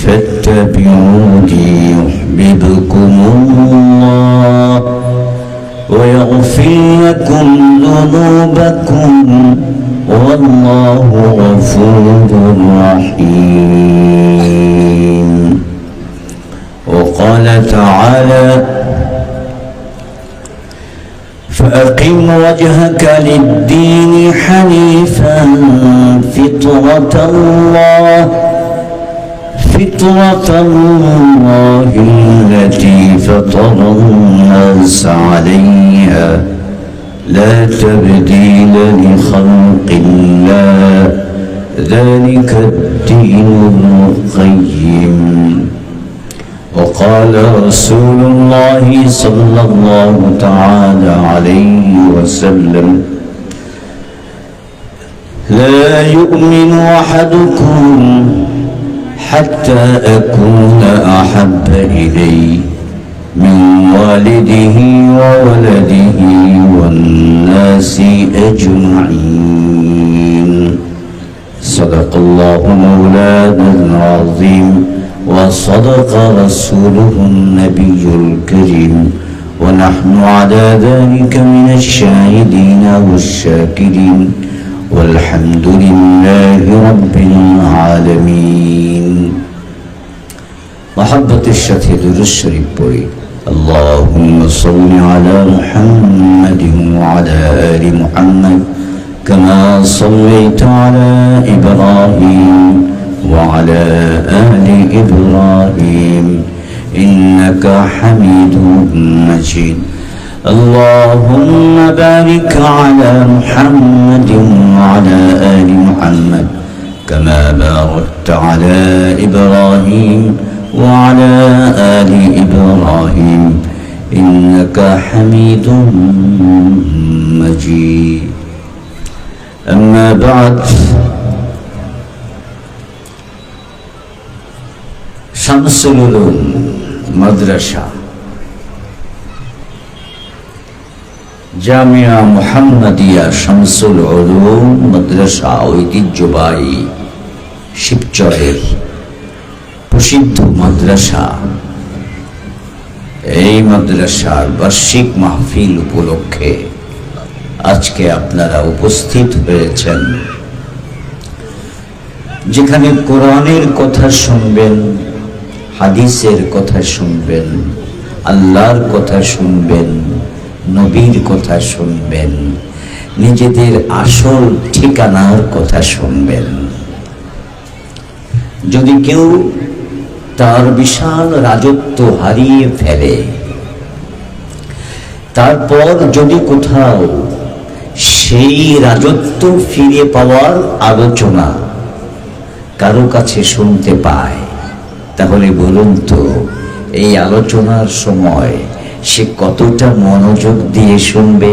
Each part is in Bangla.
فاتبعوني يحببكم الله ويغفر لكم ذنوبكم والله غفور رحيم. وقال تعالى: فأقم وجهك للدين حنيفا فطرة الله التي فطر الناس عليها لا تبديل لخلق الله ذلك الدين القيم. وقال رسول الله صلى الله تعالى عليه وسلم: لا يؤمن أحدكم حتى أكون أحب إليه من والده وولده والناس أجمعين. صدق الله مولانا العظيم وصدق رسوله النبي الكريم ونحن على ذلك من الشاهدين والشاكرين والحمد لله رب العالمين. محبة الشتي درود الشريف পড়ি। اللهم صل على محمد وعلى آل محمد كما صليت على إبراهيم وعلى آل إبراهيم إنك حميد مجيد. اللهم بارك على محمد وعلى آل محمد كما باركت على إبراهيم وعلى آل إبراهيم إنك حميد مجيد. أما بعد، শামসুল উলুম মাদ্রাসা জামিয়া মুহাম্মাদিয়া শামসুল উলুম মাদ্রাসা ঐতিহ্যবাহী শিবচরের প্রসিদ্ধ মাদ্রাসা। এই মাদ্রাসার বার্ষিক মাহফিল উপলক্ষে আজকে আপনারা উপস্থিত হয়েছেন, যেখানে কোরআনের কথা শুনবেন, হাদিসের কথা শুনবেন, আল্লাহর কথা শুনবেন, নবীর কথা শুনবেন, নিজেদের আসল ঠিকানার কথা শুনবেন। যদি কেউ তার বিশাল রাজত্ব হারিয়ে ফেলে, তারপর যদি কোথাও সেই রাজত্ব ফিরে পাওয়ার আলোচনা কারো কাছে শুনতে পায়, তাহলে বলুন তো এই আলোচনার সময় সে কতটা মনোযোগ দিয়ে শুনবে?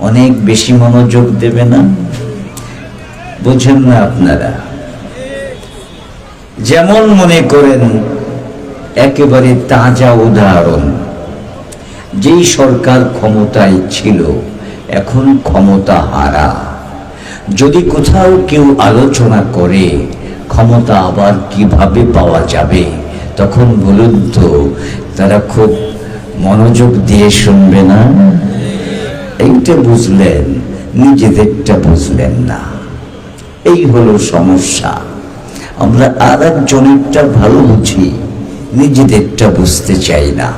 অনেক বেশি মনোযোগ দেবে না? বুঝেন না আপনারা? যেমন মনে করেন একেবারে তাজা উদাহরণ, যেই সরকার ক্ষমতায় ছিল এখন ক্ষমতা হারা, যদি কোথাও কেউ আলোচনা করে ক্ষমতা আবার কিভাবে পাওয়া যাবে, তখন বলুন তো তারা খুব মনোযোগ দিয়ে শুনবে না? এইটা বুঝলেন, নিজেদেরটা বুঝলেন না। এই হলো সমস্যা। আমরা আর একজনেরটা ভালো বুঝি, নিজেদেরটা বুঝতে চাই না।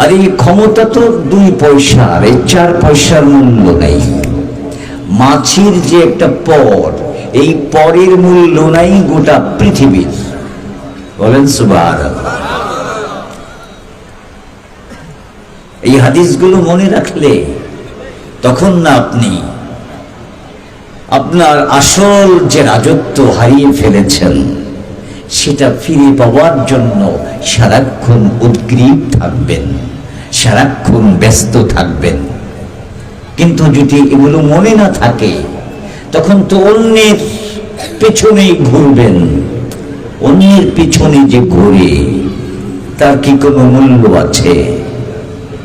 আর এই ক্ষমতা তো 2 পয়সার, এই 4 পয়সার মূল্য নেই। মাছির যে একটা পর, এই পরের মূল্য নাই গোটা পৃথিবীর। বলেন সুবহানাল্লাহ। এই হাদিসগুলো মনে রাখলে তখন না আপনি আপনার আসল যে রাজত্ব হারিয়ে ফেলেছেন সেটা ফিরে পাওয়ার জন্য সারাক্ষণ উদ্গ্রীব থাকবেন, সারাক্ষণ ব্যস্ত থাকবেন। কিন্তু যদি এগুলো মনে না থাকে তখন তো অন্যের পেছনেই ঘুরবেন। অন্যের পিছনে যে ঘুরে তার কি কোনো মূল্য আছে?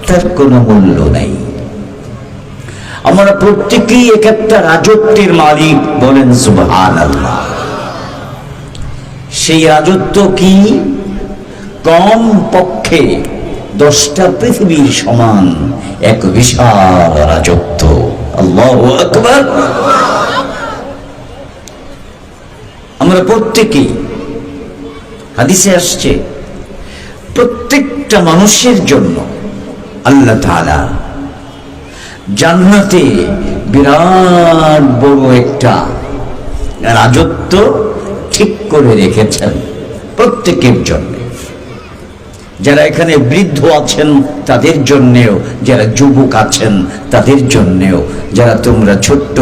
তার কোনো মূল্য নাই। আমরা প্রত্যেকেই এক একটা রাজত্বের মালিক। বলেন সুবহানাল্লাহ। সেই রাজত্ব কি? কম পক্ষে 10টা পৃথিবীর সমান এক বিশাল রাজত্ব। আল্লাহু আকবার। আমরা প্রত্যেকেই, হাদিসে আসছে, প্রত্যেকটা মানুষের জন্য আল্লাহ তাআলা জান্নাতে বিরাট বড় একটা রাজত্ব ঠিক করে রেখেছেন প্রত্যেকের জন্য। যারা এখানে বৃদ্ধ আছেন তাদের জন্যেও, যারা যুবক আছেন তাদের জন্যেও, যারা তোমরা ছোট্ট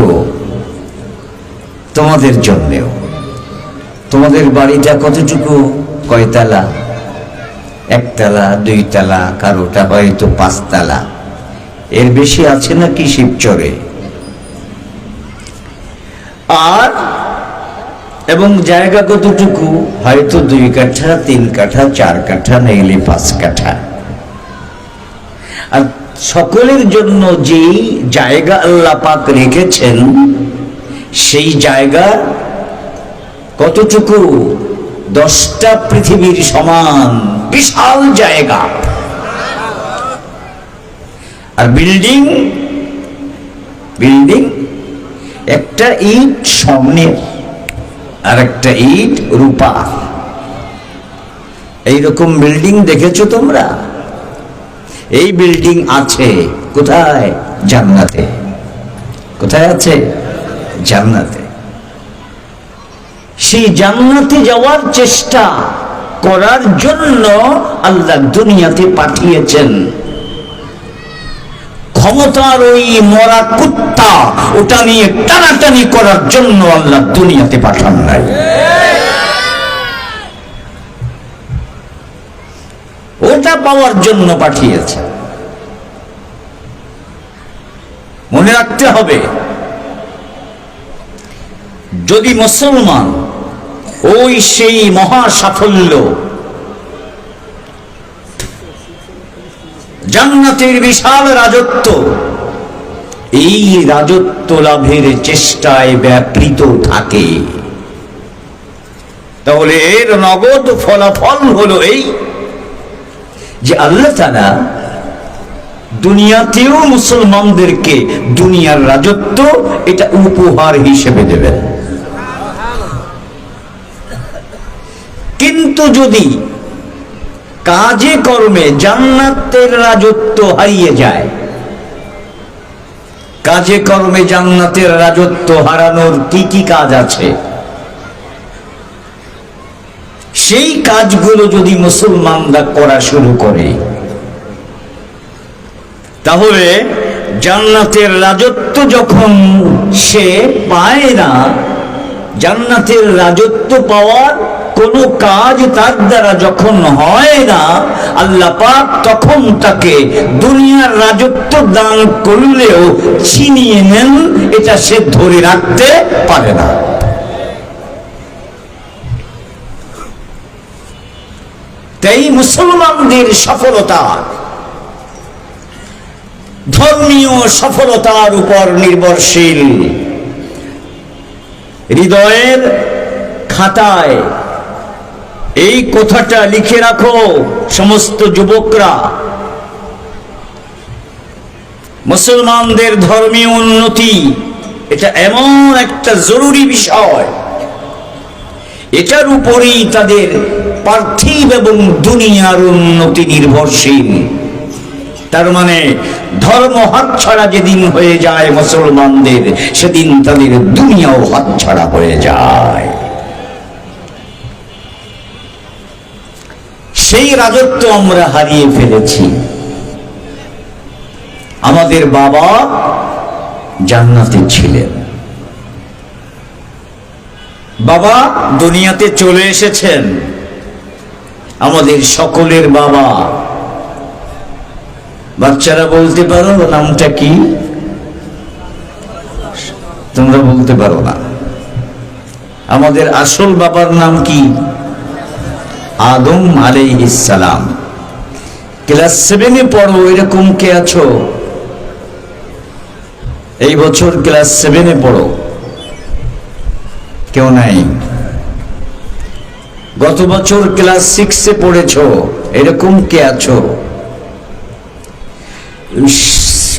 তোমাদের জন্যেও। তোমাদের বাড়িটা কতটুকু? কয়তলা? 1 তলা, 2 তলা, কারোটা হয়তো 5 তলা। এর বেশি আছে নাকি শিবচরে? আর এবং জায়গা কতটুকু? হয়তো 2 কাঠা, 3 কাঠা, 4 কাঠা, নাইলে 5 কাঠা। আর সকলের জন্য যে জায়গা আল্লাহ পাক রেখেছেন সেই জায়গা কতটুকু? 10টা পৃথিবীর সমান বিশাল জায়গা। আর বিল্ডিং, একটা ইট স্বর্ণের আর একটা ইট রূপা। এইরকম বিল্ডিং দেখেছো তোমরা? এই বিল্ডিং আছে কোথায়? জান্নাতে। কোথায় আছে? জান্নাতে। সেই জান্নাতে যাওয়ার চেষ্টা করার জন্য আল্লাহ দুনিয়াতে পাঠিয়েছেন। ক্ষমতার ওই মরা কুত্তা ওটা নিয়ে টানাটানি করার জন্য আল্লাহ দুনিয়াতে পাঠান নাই। ওটা পাওয়ার জন্য পাঠিয়েছে। মনে রাখতে হবে, যদি মুসলমান ওই সেই মহা সাফল্য, জান্নাতের বিশাল রাজত্ব, এই রাজত্ব লাভের চেষ্টায় ব্যাপৃত থাকে, তাহলে এর নগদ ফলাফল হলো এই যে আল্লাহ তাআলা দুনিয়াতেও মুসলমানদেরকে দুনিয়ার রাজত্ব এটা উপহার হিসেবে দেবেন। কিন্তু যদি কাজে কর্মে জান্নাতের রাজত্ব হারিয়ে যায়, কাজে কর্মে জান্নাতের রাজত্ব হারানোর কি কি কাজ আছে, সেই কাজগুলো যদি মুসলমানরা করা শুরু করে, তাহলে জান্নাতের রাজত্ব যখন সে পায় না, জান্নাতের রাজত্ব পাওয়ার কোনো কাজ তার দ্বারা যখন হয় না, আল্লাহ পাক তখন তাকে দুনিয়ার রাজত্ব দান করলেও ছিনিয়ে নেন, এটা সে ধরে রাখতে পারে না। তাই মুসলমানদের সফলতা ধর্মীয় সফলতার উপর নির্ভরশীল। হৃদয়ের খাতায় এই কথাটা লিখে রাখো সমস্ত যুবকরা, মুসলমানদের ধর্মীয় উন্নতি এটা এমন একটা জরুরি বিষয়, এটার উপরেই তাদের পার্থিব এবং দুনিয়ার উন্নতি নির্ভরশীল। তার মানে ধর্ম হাতছাড়া যেদিন হয়ে যায় মুসলমানদের, সেদিন তাদের দুনিয়াও হাতছাড়া হয়ে যায়। সেই রাজত্ব আমরা হারিয়ে ফেলেছি। আমাদের বাবা জান্নাতে ছিলেন, বাবা দুনিয়াতে চলে এসেছেন। আমাদের সকলের বাবা, বাচ্চারা বলতে পারো নামটা কি? তোমরা বলতে পারো না। আমাদের আসল বাবার নাম কি? আদম আলাইহিস সালাম। ক্লাস 7-এ পড়ো, এরকম কে আছো? এই বছর ক্লাস 7-এ পড়ো? কেউ নাই? গত বছর ক্লাস 6-এ পড়েছো, এরকম কে আছো?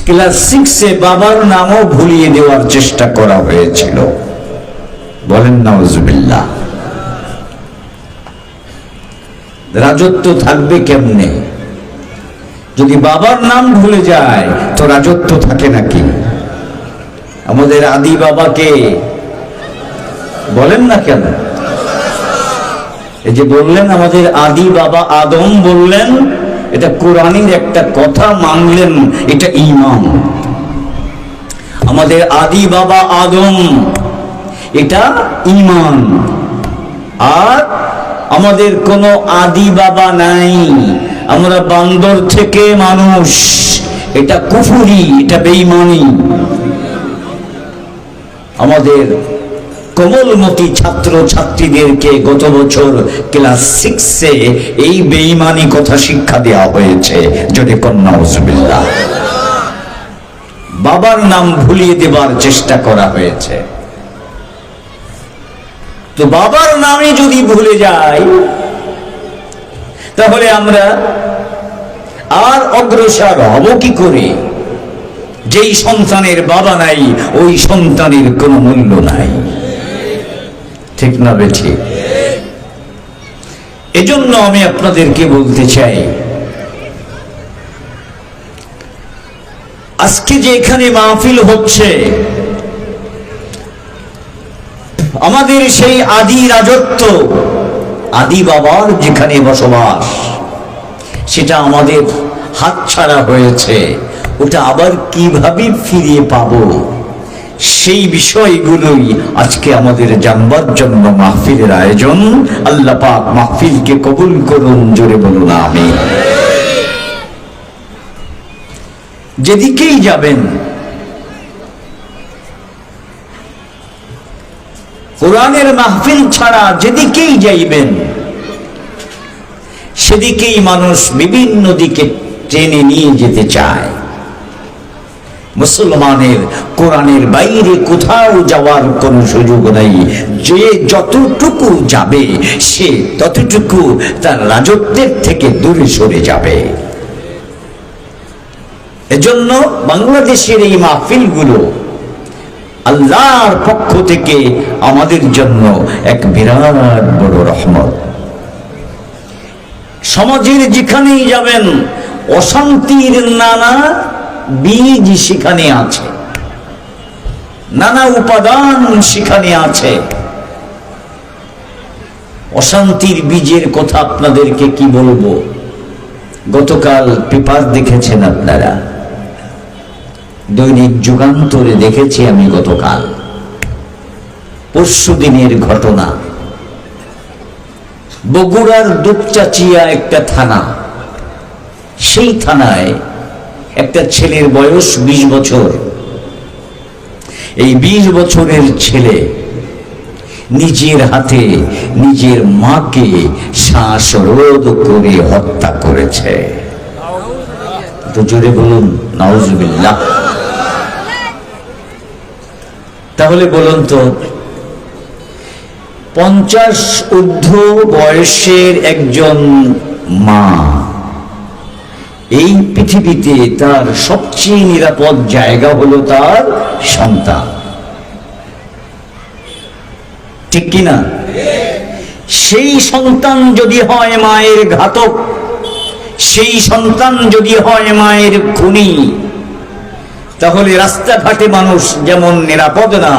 ক্লাস 6-এ বাবার নামও ভুলিয়ে দেওয়ার চেষ্টা করা হয়েছিল। বলেন নাউজুবিল্লাহ। রাজত্ব থাকবে কেমনে? যদি বাবার নাম ভুলে যায় তো রাজত্ব থাকে নাকি? আমাদের আদি বাবাকে বলেন না কেন? এই যে বললেন আমাদের আদি বাবা আদম বললেন, এটা কোরআনের একটা কথা, মানলেন, এটা ঈমান। আমাদের আদি বাবা আদম, এটা ঈমান। আর আমাদের কোনো আদি বাবা নাই, আমরা বান্দর থেকে মানুষ, এটা কুফরি, এটা বেঈমানি। আমাদের কোমলমতি ছাত্র ছাত্রীদেরকে গত বছর ক্লাস 6-এ এই বেঈমানি কথা শিক্ষা দেওয়া হয়েছে। যদি কন্যা নাউজুবিল্লাহ, বাবার নাম ভুলিয়ে দেবার চেষ্টা করা হয়েছে। তো বাবার নামে যদি ভুলে যাই তাহলে আমরা আর অগ্রসর হব কি করে? যেই সন্তানের বাবা নাই ওই সন্তানের কোনো মূল্য নাই। ঠিক না বেঠিক? এজন্য আমি আপনাদেরকে বলতে চাই, আজকে যে এখানে মাহফিল হচ্ছে, আমাদের সেই আদি রাজত্ব, আদি বাবার যেখানে বসবাস, সেটা আমাদের হাতছাড়া হয়েছে। ওটা আবার কিভাবে ফিরিয়ে পাবো, সেই বিষয়গুলোই আজকে আমাদের জানবার জন্য মাহফিলের আয়োজন। আল্লাহ পাক মাহফিলকে কবুল করুন, জোরে বলুন আমিন। যেদিকেই যাবেন কোরআনের মাহফিল ছাড়া যেদিকেই যাইবেন সেদিকেই মানুষ বিভিন্ন দিকে টেনে নিয়ে যেতে চায়। মুসলমানের কোরআনের বাইরে কোথাও যাওয়ার কোনো সুযোগ নাই। যে যতটুকু যাবে সে ততটুকু তার রাজত্বের থেকে দূরে সরে যাবে। এজন্য বাংলাদেশের এই মাহফিলগুলো আল্লাহর পক্ষ থেকে আমাদের জন্য এক বিরাট বড় রহমত। সমাজের যেখানেই যাবেন অশান্তির নানা বীজ সেখানে আছে, নানা উপাদান সেখানে আছে। অশান্তির বীজের কথা আপনাদেরকে কি বলবো? গতকাল পেপার দেখেছেন আপনারা, দৈনিক যুগান্তরে দেখেছি আমি গতকাল, পরশু দিনের ঘটনা। বগুড়ার দুপচাচিয়া একটা থানা, সেই থানায় একটা ছেলের বয়স 20 বছর। এই 20 বছরের ছেলে নিজের হাতে নিজের মাকে শ্বাসরোধ করে হত্যা করেছে। তো জোরে বলুন নাউজুবিল্লাহ। তাহলে বলুন তো, 50 ঊর্ধ্ব বয়সের একজন মা এই পৃথিবীতে তার সবচেয়ে নিরাপদ জায়গা হলো তার সন্তান, ঠিক কিনা? সেই সন্তান যদি হয় মায়ের ঘাতক, সেই সন্তান যদি হয় মায়ের খুনি, তাহলে রাস্তাঘাটে মানুষ যেমন নিরাপদ না,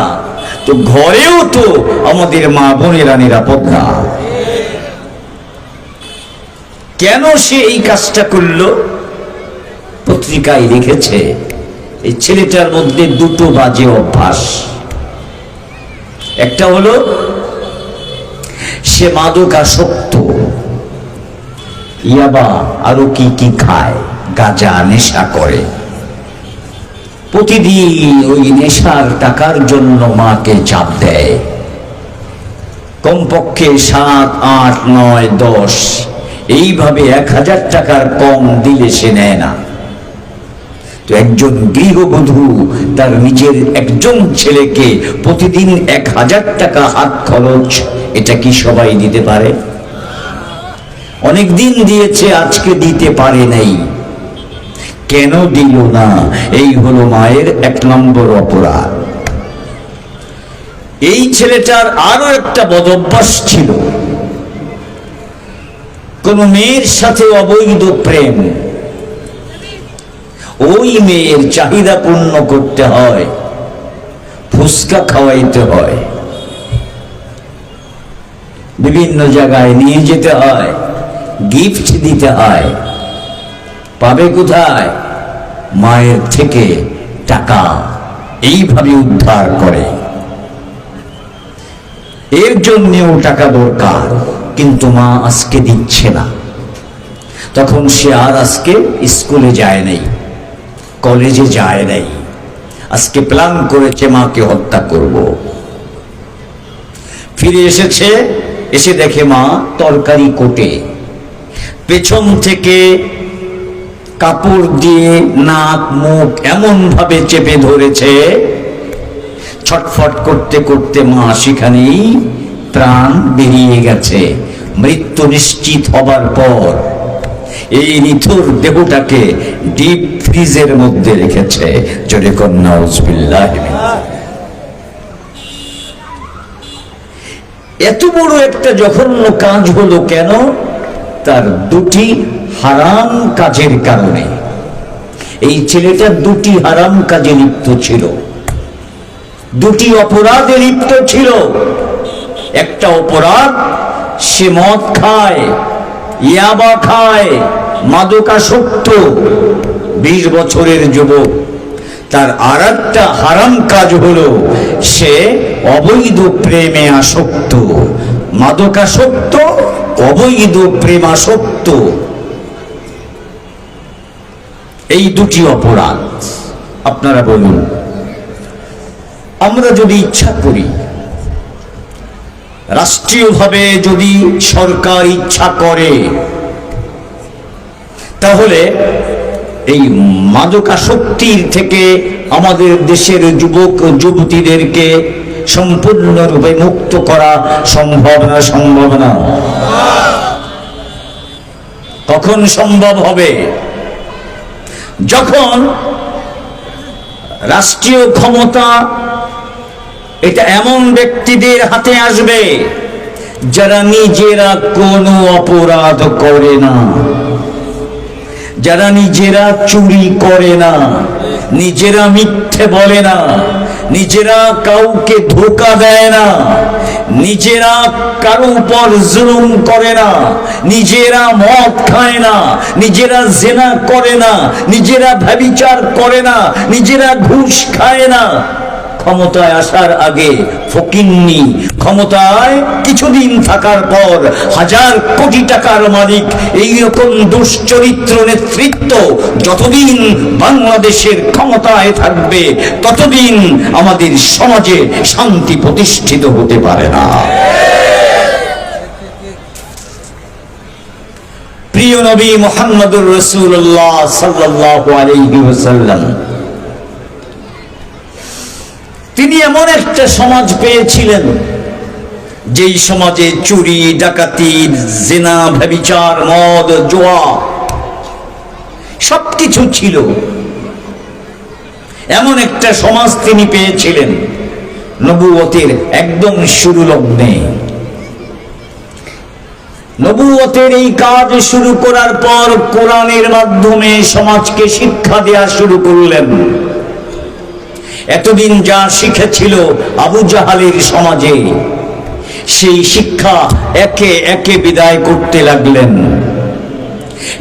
তো ঘরেও তো আমাদের মা বোনেরা নিরাপদ না। কেন সে এই কাজটা করলো? পত্রিকায় লিখেছে এই ছেলেটার মধ্যে দুটো বাজে অভ্যাস। একটা হলো সে মাদকাসক্ত, ইয়াবা আরো কি কি খায়, গাঁজা নেশা করে। প্রতিদিন ওই নেশার টাকার জন্য মাকে চাপ দেয়, কমপক্ষে 7, 8, 9, 10 এইভাবে 1000 টাকার কম দিলে সে নেয় না। তো একজন গৃহবধূ তার নিজের একজন ছেলেকে প্রতিদিন 1000 টাকা হাত খরচ, এটা কি সবাই দিতে পারে? অনেক দিন দিয়েছে, আজকে দিতে পারে নাই। কেন দিল না? এই হলো মায়ের 1 নম্বর অপরাধ। এই ছেলেটার আরো একটা বদ অভ্যাস ছিল, কোন মেয়ের সাথে অবৈধ প্রেম। ওই মেয়ের চাহিদা পূর্ণ করতে হয়, ফুসকা খাওয়াইতে হয়, বিভিন্ন জায়গায় নিয়ে যেতে হয়, গিফট দিতে হয়। পাবে কোথায়? মায়ের থেকে টাকা এইভাবে উদ্ধার করে। এর জন্যও টাকা দরকার, কিন্তু মা আজকে দিচ্ছে না। তখন সে আর আজকে স্কুলে যায় নাই, কলেজে যায় নাই। আজকে প্ল্যান করেছে মাকে হত্যা করব। ফিরে এসেছে, এসে দেখে মা তরকারি কোটে, পেছন থেকে কাপড় দিয়ে নাক মুখ এমন ভাবে চেপে ধরেছে, ছটফট করতে করতে মা সেখানেই প্রাণ বেরিয়ে গেছে। মৃত্যু নিশ্চিত হবার পর এই নিথুর দেহটাকে ডিপ ফ্রিজের মধ্যে রেখেছে। জোরে কন্যা নাউজুবিল্লাহ। এত বড় একটা জঘন্য কাজ হলো কেন? তার 2টি হারাম কাজের কারণে। এই ছেলেটা 2টি হারাম কাজে লিপ্ত ছিল, 2টি অপরাধে লিপ্ত ছিল। একটা অপরাধ, সে মদ খায়, ইয়াবা খায়, মাদকাসক্ত, 20 বছরের যুবক। তার আর একটা হারাম কাজ হলো সে অবৈধ প্রেমে আসক্ত, মাদকাসক্ত, অবৈধ প্রেমাসক্ত। এই 2টি অপরাধ। আপনারা বলুন, আমরা যদি ইচ্ছা করি, রাষ্ট্রীয়ভাবে যদি সরকার ইচ্ছা করে, তাহলে এই মাদকাসক্তির থেকে আমাদের দেশের যুবক যুবতীদেরকে সম্পূর্ণরূপে মুক্ত করা সম্ভব না? সম্ভব না? কখন সম্ভব হবে? যখন রাষ্ট্রীয় ক্ষমতা এটা এমন ব্যক্তিদের হাতে আসবে যারা নিজেরা কোনো অপরাধ করে না, যারা নিজেরা চুরি করে না, নিজেরা মিথ্যে বলে না, নিজেরা কাউকে ধোঁকা দেয় না, নিজেরা কারো উপর জুলুম করে না, নিজেরা মদ খায় না, নিজেরা জেনা করে না, নিজেরা ব্যভিচার করে না, নিজেরা ঘুষ খায় না। ক্ষমতায় আসার আগে ফকিন্নি, ক্ষমতায় কিছুদিন থাকার পর 1000 কোটি টাকার মালিক। এইরকম দুশ্চরিত্র নেতৃত্ব যতদিন বাংলাদেশের ক্ষমতায় থাকবে, ততদিন আমাদের সমাজে শান্তি প্রতিষ্ঠিত হতে পারে না। প্রিয় নবী মুহাম্মদুর রাসূলুল্লাহ সাল্লাল্লাহু আলাইহি ওয়াসাল্লাম, তিনি এমন একটা সমাজ পেয়েছিলেন যেই সমাজে চুরি, ডাকাতি, জিনা, ব্যভিচার, মদ, জুয়া সবকিছু ছিল। এমন একটা সমাজ তিনি পেয়েছিলেন নবুয়তের একদম শুরু লগ্নে। নবুয়তের এই কাজ শুরু করার পর কোরআনের মাধ্যমে সমাজকে শিক্ষা দেয়া শুরু করলেন। এতদিন যা শিখেছিল আবু জাহালের সমাজে, সেই শিক্ষা একে একে বিদায় করতে লাগলেন।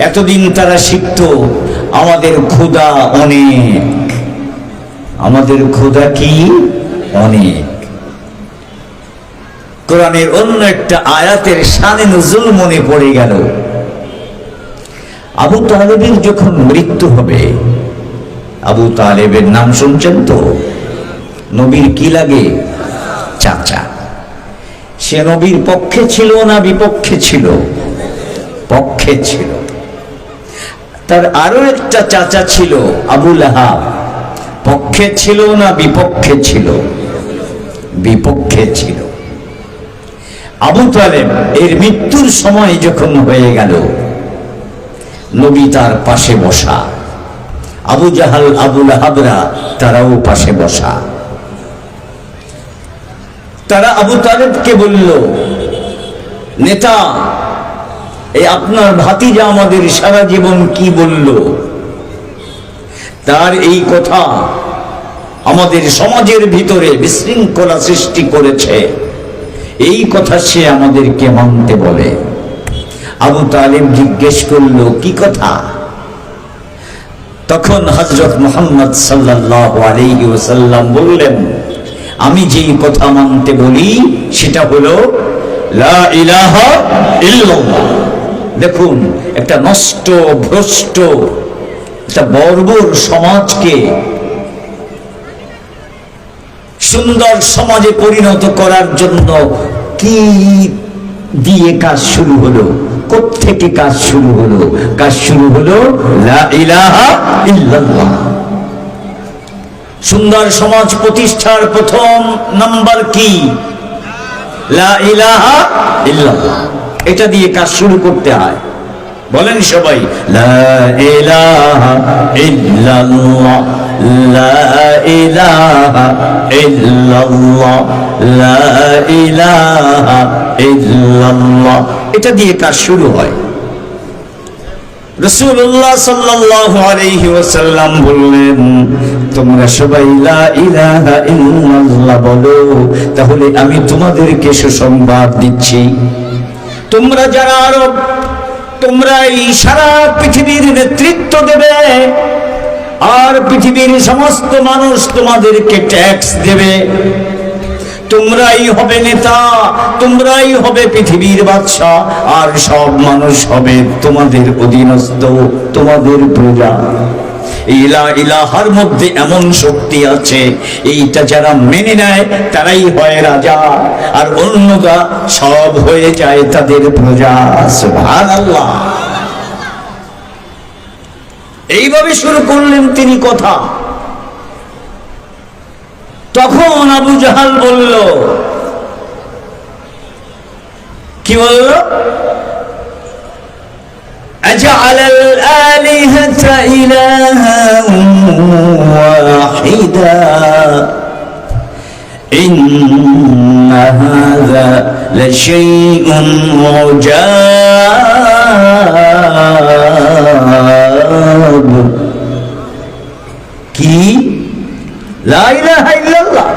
এতদিন তারা শিখত আমাদের খোদা অনেক, আমাদের খোদা কি অনেক। কোরআনের অন্য একটা আয়াতের শানে নুজুল মনে পড়ে গেল। আবু তালেবের যখন মৃত্যু হবে, আবু তালেবের নাম শুনছেন তো? নবীর কি লাগে? চাচা। সে নবীর পক্ষে ছিল না বিপক্ষে ছিল? পক্ষে ছিল। তার আরো একটা চাচা ছিল আবু লাহাব, পক্ষে ছিল না বিপক্ষে ছিল? বিপক্ষে ছিল। আবু তালেব এর মৃত্যুর সময় যখন হয়ে গেল, নবী তার পাশে বসা, আবু জাহাল আবু লাহাবরা তারাও পাশে বসা। তারা আবু তালেবকে বলল, নেতা, এই আপনার ভাতিজা আমাদের সারা জীবন কি বলল, তার এই কথা আমাদের সমাজের ভিতরে বিশৃঙ্খলা সৃষ্টি করেছে, এই কথা সে আমাদেরকে মানতে বলে। আবু তালেব জিজ্ঞেস করলো, কি কথা? তখন হযরত মুহাম্মদ সাল্লাল্লাহু আলাইহি ওয়াসাল্লাম বললেন, আমি যেই কথা মানতে বলি সেটা হলো লা ইলাহা ইল্লাল্লাহ। দেখুন, একটা নষ্ট ভ্রষ্ট একটা বর্বর সমাজকে সুন্দর সমাজে পরিণত করার জন্য কি দিয়ে কাজ শুরু হলো, কোত্থেকে কাজ শুরু হলো? কাজ শুরু হলো লা ইলাহা ইল্লাল্লাহ। সুন্দর সমাজ প্রতিষ্ঠার প্রথম নাম্বার কি? লা ইলাহা ইল্লাল্লাহ। এটা দিয়ে কাজ শুরু করতে হয়। বলেন সবাই, লা ইলাহা ইল্লাল্লাহ, লা ইলাহা ইল্লাল্লাহ, লা ইলাহা ইল্লাল্লাহ। এটা দিয়ে কাজ শুরু হয়। রাসূলুল্লাহ সাল্লাল্লাহু আলাইহি ওয়াসাল্লাম বললেন, তোমরা সবাই লা ইলাহা ইল্লাল্লাহ বলো, তাহলে আমি তোমাদেরকে সুসংবাদ দিচ্ছি, তোমরা যারা আরব, তোমরা এই সারা পৃথিবীর নেতৃত্ব দেবে, আর পৃথিবীর সমস্ত মানুষ তোমাদেরকে ট্যাক্স দেবে। তোমরাই হবে নেতা, তোমরাই হবে পৃথিবীর বাদশা, আর সব মানুষ হবে তোমাদের অধীনস্থ, তোমাদের প্রজা। ইলা ইলাহার মধ্যে এমন শক্তি আছে, এইটা যারা মেনে নেয় তারাই হয় রাজা, আর অন্যরা সব হয়ে যায় তাদের প্রজা। সুবহানাল্লাহ। এইভাবে শুরু করলেন তিনি কথা। তখন আবু জাহাল বলল, কি বলল? আজআলাল আলিহাতা ইলাহান ওয়াহিদা ইন্না হাযা লাশাইউন উজাব। কি? লা ইলাহা ইল্লাল্লাহ,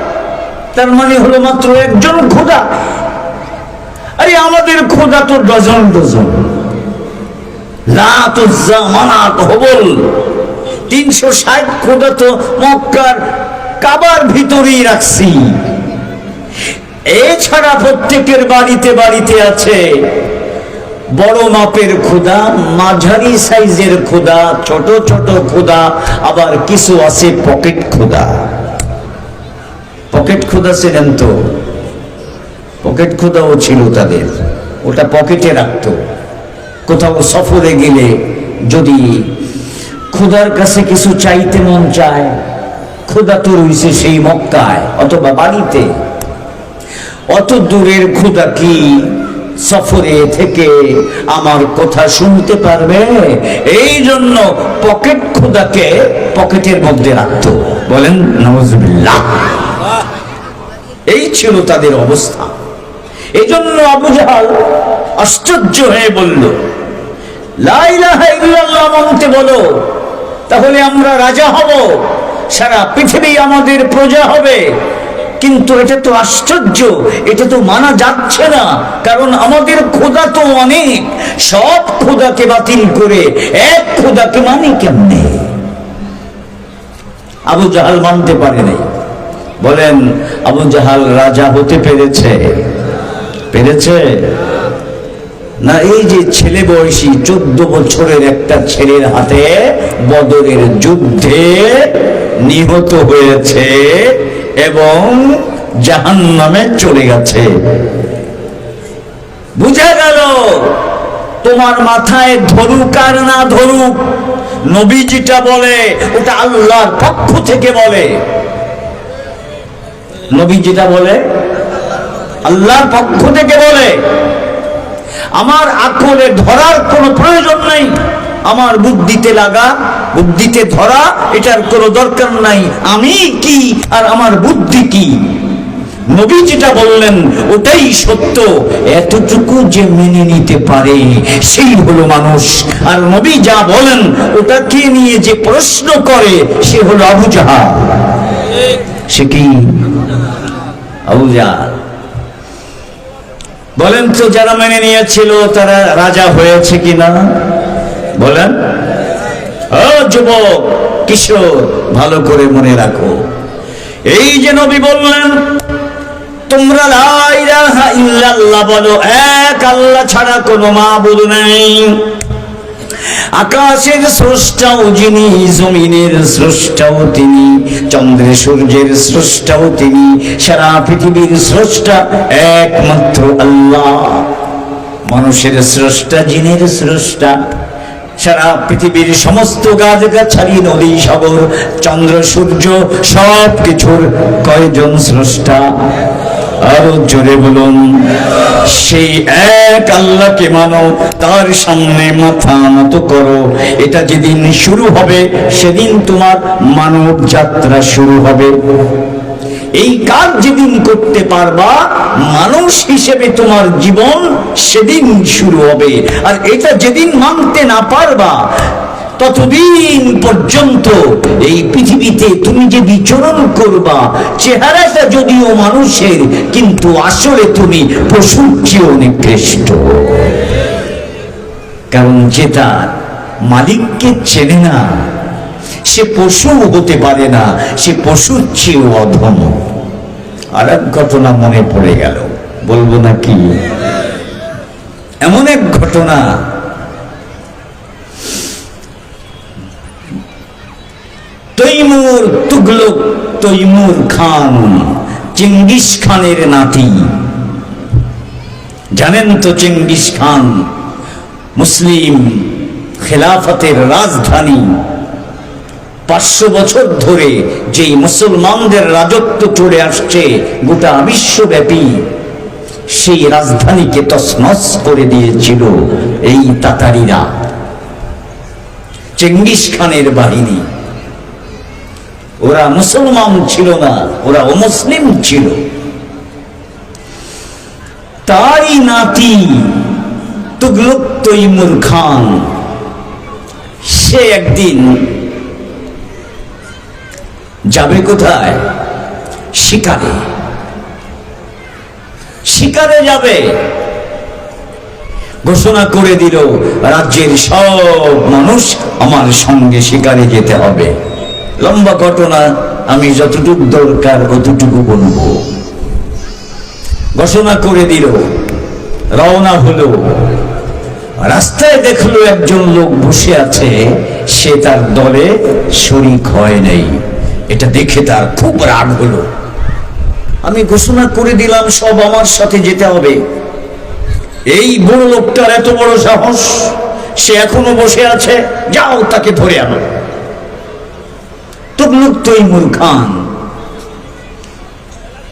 তার মানে হলো মাত্র একজন খোদা। আরে আমাদের খোদা তো ডজন ডজন, লাত, উজ্জা, মানাত, হুবল, 360 খোদা তো মক্কার কাবার ভিতরেই রাখছি। এছাড়া প্রত্যেকের বাড়িতে বাড়িতে আছে বড় মাপের খোদা, মাঝারি সাইজের খোদা, ছোট ছোট খোদা, আবার কিছু আছে পকেট খোদা। পকেট খোদা ছিলেন তো, পকেট খোদাও ছিল তাদের, ওটা পকেটে রাখতো। কোথাও সফরে গেলে যদি খোদার কাছে কিছু চাইতে মন চায়, খোদা তো রয়েছে সেই মক্কায় অথবা বাড়িতে, অত দূরের খোদা কি সফরে থেকে আমার কথা শুনতে পারবে? এই জন্য পকেট খোদাকে পকেটের মধ্যে রাখতো। বলেন নাউজুবিল্লাহ। এই ছিল তাদের অবস্থা। এই জন্য আবু জাহাল আশ্চর্য হয়ে বলল, লা ইলাহা ইল্লাল্লাহ মানতে বলো, তাহলে আমরা রাজা হব, সারা পৃথিবী আমাদের প্রজা হবে। কিন্তু এটা তো আশ্চর্য, এটা তো মানা যাচ্ছে না, কারণ আমাদের খোদা তো অনেক, সব খোদাকে বাতিল করে এক খোদাকে মানি কেমনে? আবু জাহাল মানতে পারে নাই। বলেন, আবু জাহাল রাজা হতে পেরেছে? পেরেছে না? এই যে ছেলে বয়সী 14 বছরের একটা ছেলের হাতে বদরের যুদ্ধে নিহত হয়েছে এবং জাহান্নামে চলে গেছে। বুঝা গেল তোমার মাথায় ধরুক আর না ধরুক, নবী যেটা বলে ওটা আল্লাহর পক্ষ থেকে বলে। নবী যেটা বলে আল্লাহর পক্ষ থেকে বলে, আমার আকলে ধরার কোনো প্রয়োজন নেই, আমার বুদ্ধিতে লাগা, বুদ্ধিতে ধরা, এটার কোনো দরকার নাই। আমি কি আর আমার বুদ্ধি কি? নবী যেটা বললেন ওটাই সত্য, এতটুকু যে মেনে নিতে পারে সেই হলো মানুষ। আর নবী যা বলেন ওটাকে নিয়ে যে প্রশ্ন করে সে হলো আবু জাহাল। সে কি? আবু জাহাল। বলেন তো, যারা মেনে নিয়েছিল তারা রাজা হয়েছে কিনা? বলেন। ও যুবক, কিশোর, ভালো করে মনে রাখো, এই যে নবী বললেন তোমরা লা ইলাহা ইল্লাল্লাহ বলো, এক আল্লাহ ছাড়া কোনো মাবুদ নেই, আকাশের স্রষ্টাও যিনি, জমিনের স্রষ্টাও তিনি, চন্দ্রের সূর্যের স্রষ্টাও তিনি, সারা পৃথিবীর স্রষ্টা একমাত্র আল্লাহ। মানুষের স্রষ্টা, জিনের স্রষ্টা, সারা পৃথিবীর সমস্ত গাছগাছালি, নদী, সাগর, চন্দ্র, সূর্য, সব কিছুর কয়জন স্রষ্টা? আরো জোরে বলুন। সেই এক আল্লাহকে মানো, তার সামনে মাথা নত করো। এটা যেদিন শুরু হবে সেদিন তোমার মানব যাত্রা শুরু হবে। এই কাজ যেদিন করতে পারবা মানুষ হিসেবে তোমার জীবন সেদিন শুরু হবে। আর এটা যেদিন মানতে না পারবা ততদিন পর্যন্ত এই পৃথিবীতে তুমি যে বিচরণ করবা, চেহারাটা যদিও মানুষের, কিন্তু আসলে তুমি পশুর চেয়েও নিকৃষ্ট। কারণ যেটা মালিককে চেনে না সে পশু হতে পারে না, সে পশুর চেয়েও অধম। আর এক ঘটনা মনে পড়ে গেল, বলবো নাকি? এমন এক ঘটনা, তৈমুর, তুগলক তৈমুর খান, চেঙ্গিস খানের নাতি। জানেন তো চেঙ্গিস খান মুসলিম খেলাফতের রাজধানী, 500 বছর ধরে যেই মুসলমানদের রাজত্ব চলে আসছে গোটা বিশ্বব্যাপী, সেই রাজধানীকে তছনছ করে দিয়েছিল এই তাতারিরা, চেঙ্গিস খানের বাহিনী। ওরা মুসলমান ছিল না, ওরা অমুসলিম ছিল। তারই নাতি তুগলক তৈমুর খান, সে একদিন যাবে কোথায়? শিকারে। শিকারে যাবে, ঘোষণা করে দিল রাজ্যের সব মানুষ আমার সঙ্গে শিকারে যেতে হবে। লম্বা ঘটনা, আমি যতটুকু দরকার অতটুকু বলবো। ঘোষণা করে দিল, রওনা হলো। রাস্তায় দেখলো একজন লোক বসে আছে, সে তার দলে শরীক হয় নাই। এটা দেখে তার খুব রাগ হলো। আমি ঘোষণা করে দিলাম সব আমার সাথে যেতে হবে, এই বড় লোকটার এত বড় সাহস, সে এখনো বসে আছে, যাও তাকে ধরে আনো। তুগলক তৈমুর খান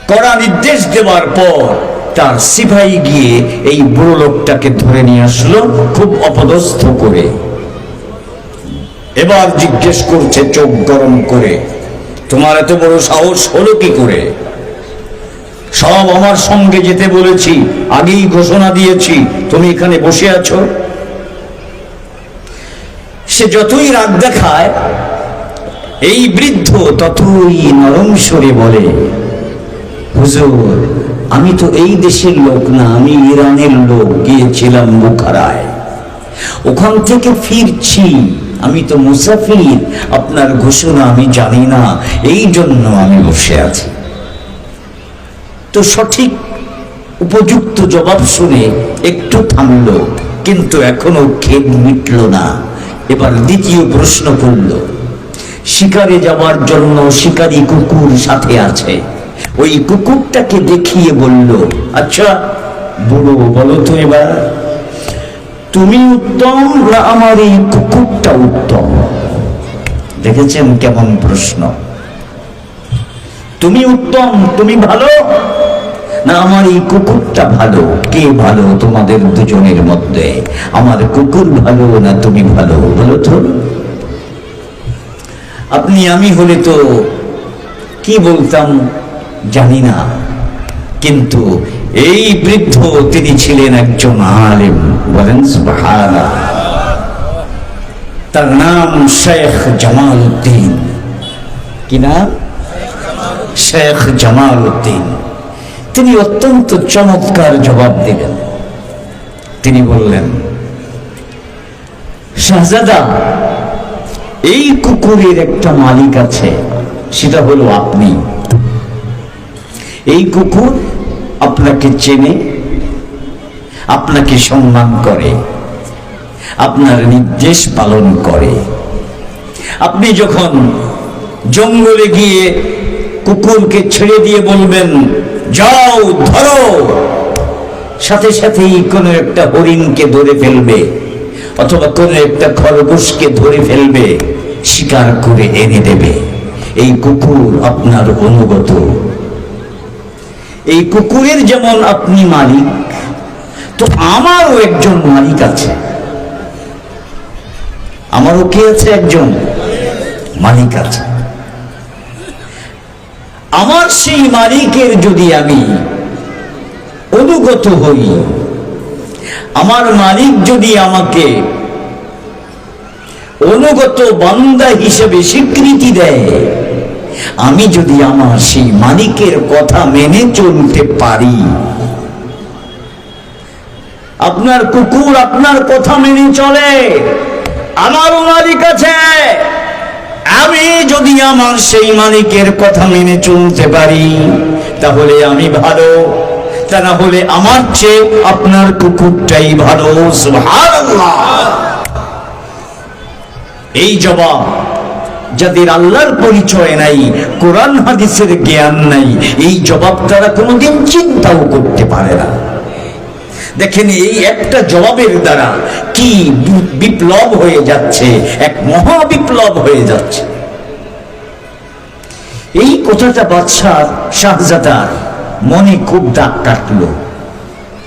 কড়া নির্দেশ দেওয়ার পর তার সিপাহী গিয়ে এই বুড়ো লোকটাকে ধরে নিয়ে আসলো, খুব অপদস্থ করে। এবার জিজ্ঞেস করছে চোখ গরম করে, তোমার এত বড় সাহস হলো কি করে? সব আমার সঙ্গে যেতে বলেছি, আগেই ঘোষণা দিয়েছি, তুমি এখানে বসে আছো। সে যতই রাগ দেখায় এই বৃদ্ধ ততই নরম স্বরে বলে, হুজুর, আমি তো এই দেশের লোক না, আমি ইরানের লোক, গিয়েছিলাম বুখারায়, ওখান থেকে ফিরছি, আমি তো মুসাফির, আপনার ঘোষণা আমি জানি না, এই জন্য আমি বসে আছি। তো সঠিক উপযুক্ত জবাব শুনে একটু থামলো, কিন্তু এখনো খেদ মিটল না। এবার দ্বিতীয় প্রশ্ন করল, শিকারে যাওয়ার জন্য শিকারী কুকুর সাথে আছে, ওই কুকুরটাকে দেখিয়ে বলল, আচ্ছা বুড়ো, বলো তো এবার তুমি উত্তম না আমার এই কুকুরটা উত্তম? দেখেছেন কেমন প্রশ্ন? তুমি উত্তম, তুমি ভালো, না আমার এই কুকুরটা ভালো? কে ভালো তোমাদের দুজনের মধ্যে? আমার কুকুর ভালো না তুমি ভালো? বলো তো। আপনি আমি হলে তো কি বলতাম জানি না, কিন্তু এই বৃদ্ধ তিনি ছিলেন একজন আলেম। বলেন সুবহানাল্লাহ। তার নাম শেখ জামাল উদ্দিন। কি নাম? শেখ জামাল উদ্দিন। তিনি অত্যন্ত চমৎকার জবাব দিলেন। তিনি বললেন, শাহজাদা, এই কুকুরের একটা মালিক আছে, সেটা হলো আপনি। এই কুকুর আপনাকে চেনে, আপনাকে সম্মান করে, আপনার নির্দেশ পালন করে। আপনি যখন জঙ্গলে গিয়ে কুকুরকে ছেড়ে দিয়ে বলবেন যাও ধরো, সাথে সাথেই কোনো একটা হরিণকে ধরে ফেলবে, অথবা কোনো একটা খরগোশকে ধরে ফেলবে, শিকার করে এনে দেবে। এই কুকুর আপনার অনুগত। এই কুকুরের যেমন আপনি মালিক, তো আমারও একজন মালিক আছে। আমারও কে আছে? একজন মালিক আছে। আমার সেই মালিকের যদি আমি অনুগত হই, আমার মালিক যদি আমাকে অনুগত বান্দা হিসেবে স্বীকৃতি দেয়, আমি যদি আমার সেই মালিকের কথা মেনে চলতে পারি, আপনার কুকুর আপনার কথা মেনে চলে, আমারও মালিক আছে। আমি যদি আমার সেই মালিকের কথা মেনে চলতে পারি, তাহলে আমি ভালো, তা না হলে আমার চেয়ে আপনার কুকুরটাই ভালো। সুবহানাল্লাহ। এই জবাব যাদের আল্লাহর পরিচয় নাই, কোরআন হাদিসের জ্ঞান নাই, এই জবাব তারা কোনোদিন চিন্তাও করতে পারে না। দেখেন, এই একটা জবাবের দ্বারা কি বিপ্লব হয়ে যাচ্ছে, এক মহা বিপ্লব হয়ে যাচ্ছে। এই কথাটা বাদশাহ শাহজাদার মনে খুব দাগ কাটলো।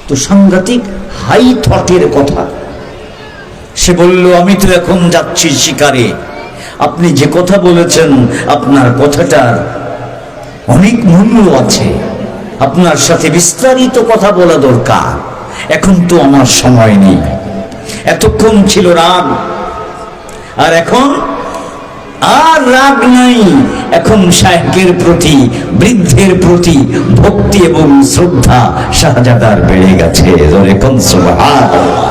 তো সাংঘাতিক হাই থটের কথা। সে বলল, আমি তো এখন যাচ্ছি শিকারে, আপনি যে কথা বলেছেন আপনার কথাটার অনেক মূল্য আছে, আপনার সাথে বিস্তারিত কথা বলা দরকার। এখন তো আমার সময় নেই। এতক্ষণ ছিল রাগ, আর এখন আর রাগ নাই। এখন শায়েখের প্রতি, বৃদ্ধের প্রতি ভক্তি এবং শ্রদ্ধা শাহজাদার বেড়ে গেছে। সুবহানাল্লাহ।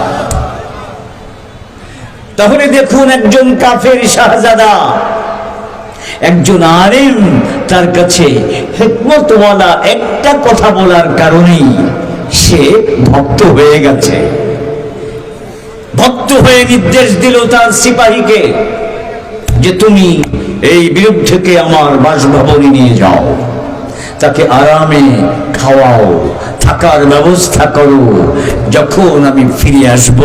তাহলে দেখুন, একজন কাফের শাহজাদা, একজন আলেম, তার কাছে হিকমতওয়ালা একটা কথা বলার কারণেই সে ভক্ত হয়ে গেছে। ভক্ত হয়ে নির্দেশ দিল তার সিপাহীকে যে তুমি এই বিরুদ্ধকে আমার বাসভবনে নিয়ে যাও, তাকে আরামে খাওয়াও, থাকার ব্যবস্থা করো, যখন আমি ফিরে আসব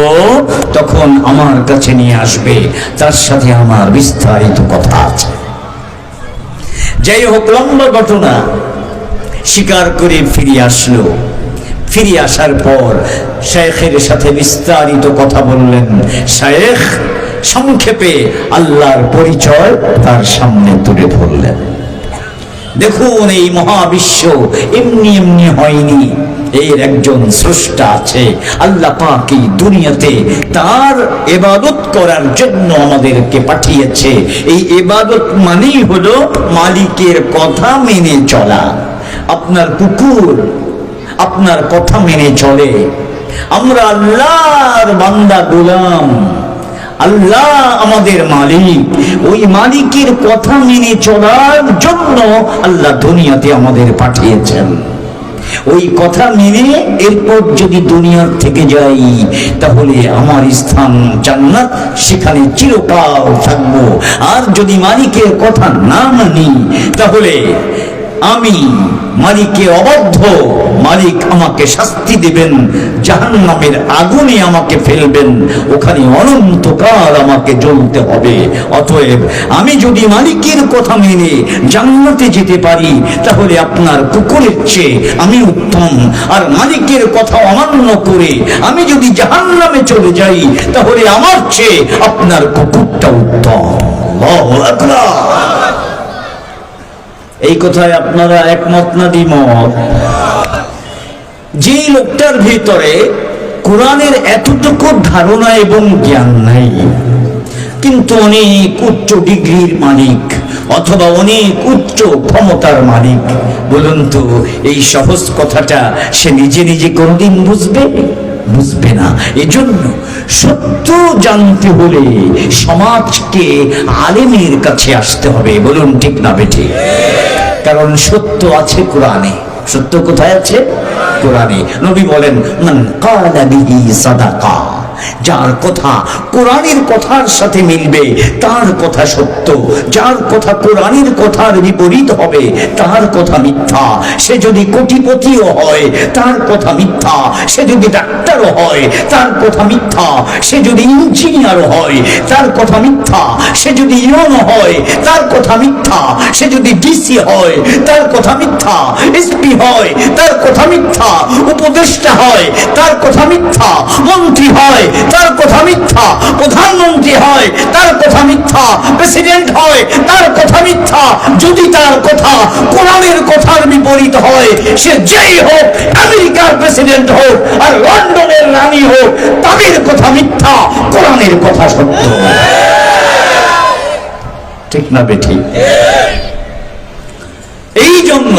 তখন আমার কাছে নিয়ে আসবে, তার সাথে আমার বিস্তারিত কথা আছে। যাই হোক, লম্বা ঘটনা। শিকার করে ফিরে আসলো। ফিরে আসার পর শায়েখের সাথে বিস্তারিত কথা বললেন। শায়েখ সংক্ষেপে আল্লাহর পরিচয় তার সামনে তুলে ধরলেন। দেখুন, এই মহাবিশ্ব এমনি এমনি হয়নি, এর একজন স্রষ্টা আছে। আল্লাহ পাক এই দুনিয়াতে তার ইবাদত করার জন্য আমাদেরকে পাঠিয়েছে। এই ইবাদত মানেই হলো মালিকের কথা মেনে চলা। আপনার কুকুর আপনার কথা মেনে চলে। আমরা আল্লাহর বান্দা, গোলাম। আল্লাহ আমাদের মালিক। ওই মালিকের কথা মেনে চলার জন্য আল্লাহ দুনিয়াতে আমাদের পাঠিয়েছেন। ওই কথা মেনে এরপর যদি দুনিয়ার থেকে যাই, তাহলে আমার স্থান জান্নাত, সেখানে চিরকাল থাকবো। আর যদি মালিকের কথা না মানি, তাহলে আমি মালিকে অবাধ্য, মালিক আমাকে শাস্তি দেবেন, জাহান্নামের আগুনে আমাকে ফেলবেন, ওখানে অনন্তকাল আমাকে জ্বলতে হবে। অতএব আমি যদি মালিকের কথা মেনে জান্নাতে যেতে পারি তাহলে আপনার কুকুরের চেয়ে আমি উত্তম, আর মালিকের কথা অমান্য করে আমি যদি জাহান্নামে চলে যাই তাহলে আমার চেয়ে আপনার কুকুরটা উত্তম। আল্লাহু আকবার। এই কথায় আপনারা একমত না দ্বিমত? যে লোকটার ভিতরে কোরআনের এতটুকু ধারণা এবং জ্ঞান নাই, কিন্তু অনেক উচ্চ ডিগ্রির মালিক অথবা অনেক উচ্চ ক্ষমতার মালিক, বলুন তো এই সহজ কথাটা সে নিজে নিজে কোনদিন বুঝবে? বুঝবে না। এজন্য সত্য জানতে হলে সমাজকে আলেমের কাছে আসতে হবে। বলুন ঠিক না বেঠিক? কারণ সত্য আছে কোরআনে। সত্য কোথায় আছে? কোরআনে। নবী বলেন, মান ক্বালা বিহি সাদাকা, যার কথা কোরআনের কথার সাথে মিলবে তার কথা সত্য, যার কথা কোরআনের কথার বিপরীত হবে তার কথা মিথ্যা। সে যদি কোটিপতিও হয় তার কথা মিথ্যা, সে যদি ডাক্তারও হয় তার কথা মিথ্যা, সে যদি ইঞ্জিনিয়ারও হয় তার কথা মিথ্যা, সে যদি ইউন হয় তার কথা মিথ্যা, সে যদি ডিসি হয় তার কথা মিথ্যা, এসপি হয় তার কথা মিথ্যা, উপদেষ্টা হয় তার কথা মিথ্যা, মন্ত্রী হয় তার কথা মিথ্যা, প্রধানমন্ত্রী হয় তার কথা মিথ্যা, প্রেসিডেন্ট হয় তার কথা মিথ্যা। যদি তার কথা কোরআনের কথার বিপরীত হয়, সে যেই হোক, আমেরিকার প্রেসিডেন্ট হোক আর লন্ডনের রানী হোক, তাদের কথা মিথ্যা, কোরআনের কথা সত্য। ঠিক না বেঠিক? এই জন্য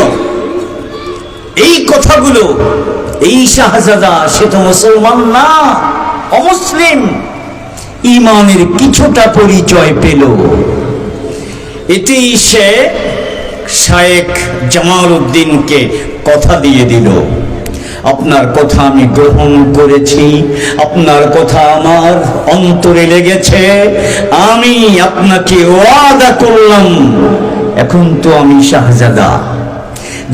এই কথাগুলো, এই শাহজাদা সে তো মুসলমান না, অমুসলিম, ইমানের কিছুটা পরিচয় পেল। এটি সে শায়েখ জামাল উদ্দিনকে কথা দিয়ে দিল, আপনার কথা আমি গ্রহণ করেছি, আপনার কথা আমার অন্তরে লেগেছে, আমি আপনাকে ওয়াদা করলাম, এখন তো আমি শাহজাদা,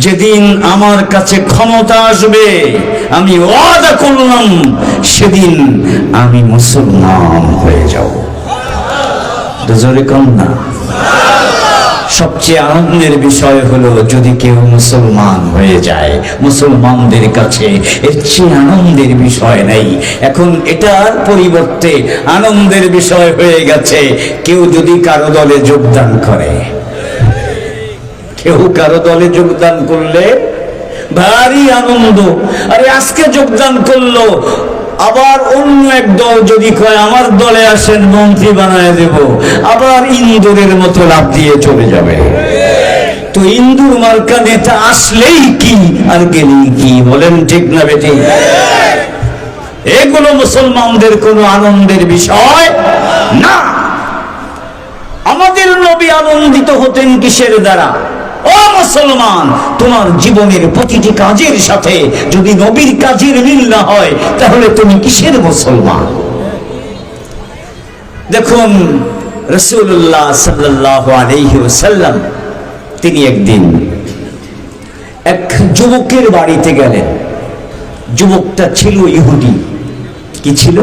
যেদিন আমার কাছে ক্ষমতা আসবে আমি ওয়াদা করলাম সেদিন আমি মুসলমান হয়ে যাব। জোরে কম না? সবচেয়ে আনন্দের বিষয় হলো যদি কেউ মুসলমান হয়ে যায়, মুসলমানদের কাছে এর চেয়ে আনন্দের বিষয় নেই। এখন এটার পরিবর্তে আনন্দের বিষয় হয়ে গেছে কেউ যদি কারো দলে যোগদান করে। কেউ কারো দলে যোগদান করলে ভারী আনন্দ, আরে আজকে যোগদান করলো, আবার অন্য এক দল যদি কয় আমার দলে আসেন মন্ত্রী বানায় দেব, আবার ইন্দুরের মতো লাভ দিয়ে চলে যাবে। তো ইন্দুর মার্কা নেতা আসলেই কি আর গেলেই কি? বলেন ঠিক না বেঠিক? এগুলো মুসলমানদের কোনো আনন্দের বিষয় না। আমাদের নবী আনন্দিত হতেন কিসের দ্বারা? ও মুসলমান, তোমার জীবনের প্রতিটি কাজের সাথে যদি নবীর কাজের মিল না হয় তাহলে তুমি কিসের মুসলমান? দেখুন রাসূলুল্লাহ সাল্লাল্লাহু আলাইহি ওয়াসাল্লাম তিনি একদিন এক যুবকের বাড়িতে গেলেন। যুবকটা ছিল ইহুদি। কি ছিল?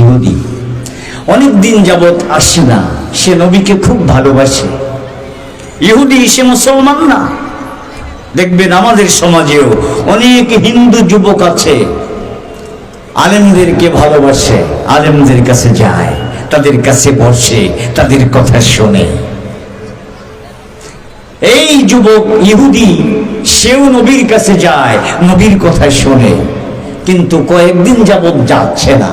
ইহুদি। অনেক দিন যাবত আসে না, সে নবীকে খুব ভালোবাসে। ইহুদি, সে মুসলমান না। দেখবেন আমাদের সমাজেও অনেক হিন্দু যুবক আছে, আলেমদেরকে ভালোবাসে, আলেমদের কাছে যায়, তাদের কাছে বসে, তাদের কথা শোনে। এই যুবক ইহুদি, সেও নবীর কাছে যায়, নবীর কথা শোনে, কিন্তু কয়েকদিন যাবত যাচ্ছে না।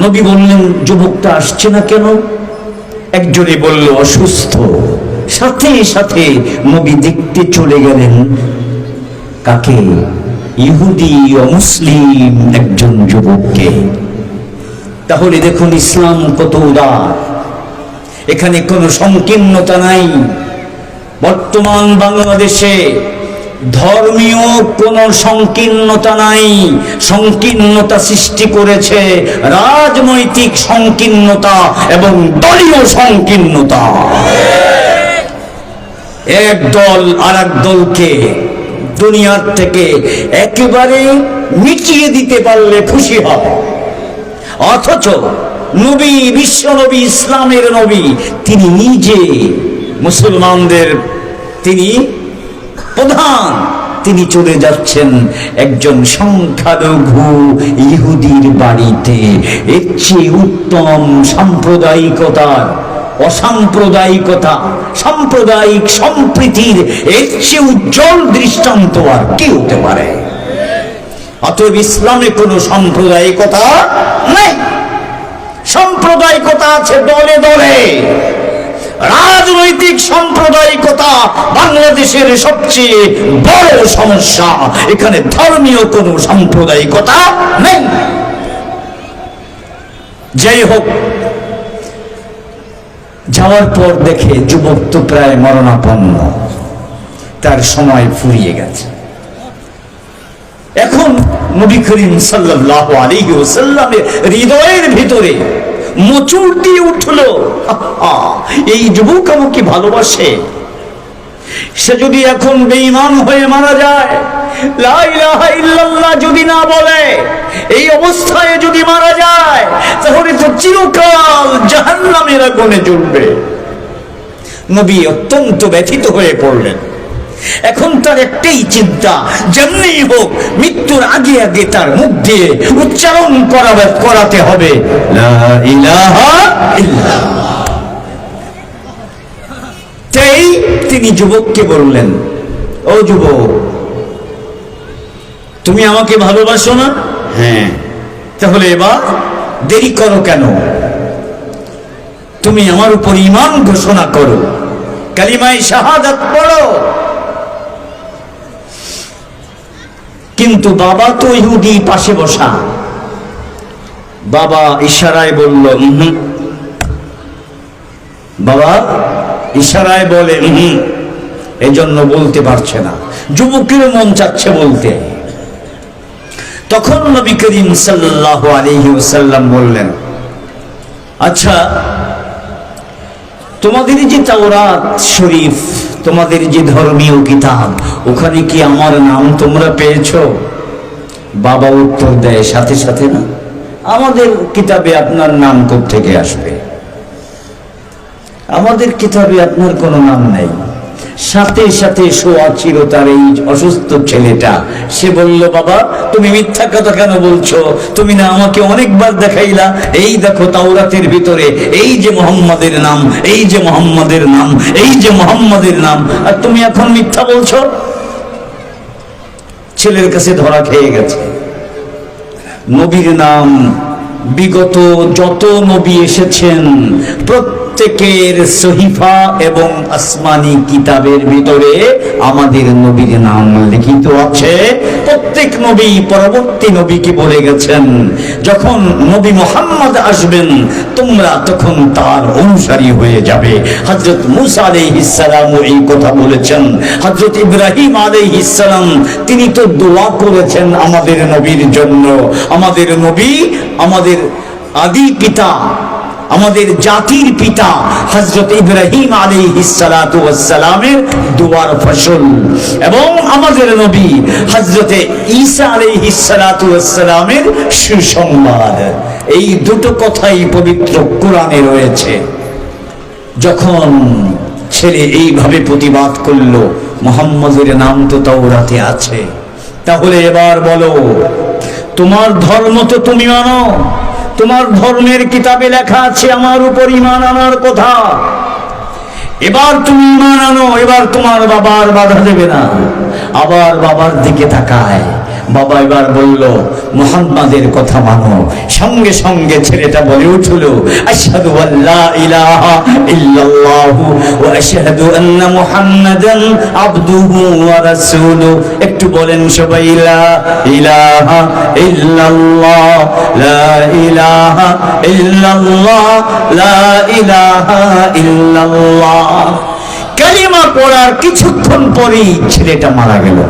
নবী বললেন, যুবকটা আসছে না কেন? একজনে বলল অসুস্থ। সাথে সাথে নবী দেখতে চলে গেলেন কাকে? ইহুদি অমুসলিম একজন যুবককে। তাহলে দেখুন ইসলাম কত উদার, এখানে কোনো সংকীর্ণতা নাই। বর্তমান বাংলাদেশে ধর্মীয় কোনো সংকীর্ণতা নাই, সংকীর্ণতা সৃষ্টি করেছে রাজনৈতিক সংকীর্ণতা এবং দলীয় সংকীর্ণতা। এক দল আর এক দলকে দুনিয়ার থেকে একেবারে মিটিয়ে দিতে পারলে খুশি হয়। অথচ নবী, বিশ্ব নবী, ইসলামের নবী, তিনি নিজে মুসলমানদের তিনি প্রধান, তিনি চলে যাচ্ছেন একজন সংখ্যালঘু ইহুদির বাড়িতে। এর চেয়ে উত্তম সাম্প্রদায়িকতার, অসাম্প্রদায়িকতা, সাম্প্রদায়িক সম্প্রীতির এর চেয়ে উজ্জ্বল দৃষ্টান্ত আর কি হতে পারে? অতএব ইসলামে কোনো সাম্প্রদায়িকতা নেই। সাম্প্রদায়িকতা আছে দলে দলে। রাজনৈতিক সাম্প্রদায়িকতা বাংলাদেশের সবচেয়ে বড় সমস্যা। এখানে ধর্মীয় কোনো সাম্প্রদায়িকতা নেই। যাই হোক, যাওয়ার পর দেখে যুবক তো প্রায় মরণাপন্ন, তার সময় ফুরিয়ে গেছে। এখন নবী করিম সাল্লাল্লাহু আলাইহি ওয়াসাল্লামের হৃদয়ের ভিতরে মোচড় দিয়ে উঠল, এই যুবক আমাকে ভালোবাসে। সে যদি এখন বেঈমান হয়ে মারা যায়, লা ইলাহা ইল্লাল্লাহ যদি না বলে, এই অবস্থায় যদি মারা যায়, তাহলে তো চিরকাল জাহান্নামের আগুনে জ্বলবে। নবী অত্যন্ত ব্যথিত হয়ে পড়লেন। এখন তার একটাই চিন্তা, যেমনি হোক মৃত্যুর আগে আগে তার মুখ দিয়ে উচ্চারণ করাতে হবে লা ইলাহা ইল্লাল্লাহ। তাই তিনি যুবককে বললেন, ও যুবক, তুমি আমাকে ভালোবাসো না? হ্যাঁ। তাহলে এবার দেরি করো কেন? তুমি আমার উপর ঈমান ঘোষণা করো, কালিমায়ে শাহাদাত পড়ো। কিন্তু বাবা তো ইহুদি পাশে বসা। বাবা ইশারায় বলল বাবা ইশারায় বলে এজন্য বলতে পারছে না। যুবকের মন চাচ্ছে বলতে। তখন নবী করিম সাল্লাল্লাহু আলাইহি ওয়াসাল্লাম বললেন, আচ্ছা, তোমাদের যে তাওরাত শরীফ, তোমাদের যে ধর্মীয় কিতাব, ওখানে কি আমার নাম তোমরা পেয়েছো? বাবা উত্তর দেয় সাথে সাথে, না, আমাদের কিতাবে আপনার নাম কোত্থেকে আসবে? আমাদের কিতাবে আপনার কোনো নাম নেই। সাথে সাথে শোয়া ছিল তার এই অসুস্থ ছেলেটা। সে বলল, বাবা তুমি মিথ্যা কথা কেন বলছো? তুমি না আমাকে অনেকবার দেখাইলা, এই দেখো তাওরাতের ভিতরে এই যে মুহাম্মাদের নাম, এই যে মুহাম্মাদের নাম, এই যে মুহাম্মাদের নাম, আর তুমি এখন মিথ্যা বলছো। ছেলের কাছে ধরা খেয়ে গেছে। নবীর নাম বিগত যত নবী এসেছেন প্রত্যেকের সহিফা এবং আসমানি কিতাবের ভিতরে আমাদের নবীর নাম লিখিত আছে। প্রত্যেক নবী পরবর্তী নবীকে বলে গেছেন, যখন নবী মুহাম্মদ আসবেন তোমরা তখন তার অনুসারী হয়ে যাবে। হযরত মূসা আলাইহিস সালাম এই কথা বলেছেন। হযরত ইব্রাহিম আলাইহিস সালাম তিনি তো দোয়া করেছেন আমাদের নবীর জন্য। আমাদের নবী আমাদের আদি পিতা, আমাদের জাতির পিতা হযরত ইব্রাহিম আলাইহিস সালাতু ওয়াস সালামের দোয়ার ফসল, এবং আমাদের নবী হযরত ঈসা আলাইহিস সালাতু ওয়াস সালামের সুসংবাদ। এই দুটো কথাই পবিত্র কোরআনে রয়েছে। যখন ছেলে এইভাবে প্রতিবাদ করলো, মুহাম্মদের নাম তো তাওরাতে আছে, তাহলে এবার বলো, তোমার ধর্ম তো তুমি মানো, তোমার ধর্মের কিতাবে লেখা আছে আমার উপর ঈমান আনার কথা। এবার তুমি ঈমান আনো, এবার তোমার বাবার বাধা দেবে না। আবার বাবার দিকে তাকায়, বাবা এবার বলল মুহাম্মাদের কথা মানো। সঙ্গে সঙ্গে ছেলেটা বলে উঠল, আশহাদু আল্লা ইলাহা ইল্লাল্লাহু ওয়া আশহাদু আন্না মুহাম্মাদান আবদুহু ওয়া রাসূলুহু। একটু বলেন সবাই, লা ইলাহা ইল্লাল্লাহ, লা ইলাহা ইল্লাল্লাহ, লা ইলাহা ইল্লাল্লাহ। কালিমা পড়ার কিছুক্ষণ পরেই ছেলেটা মারা গেল।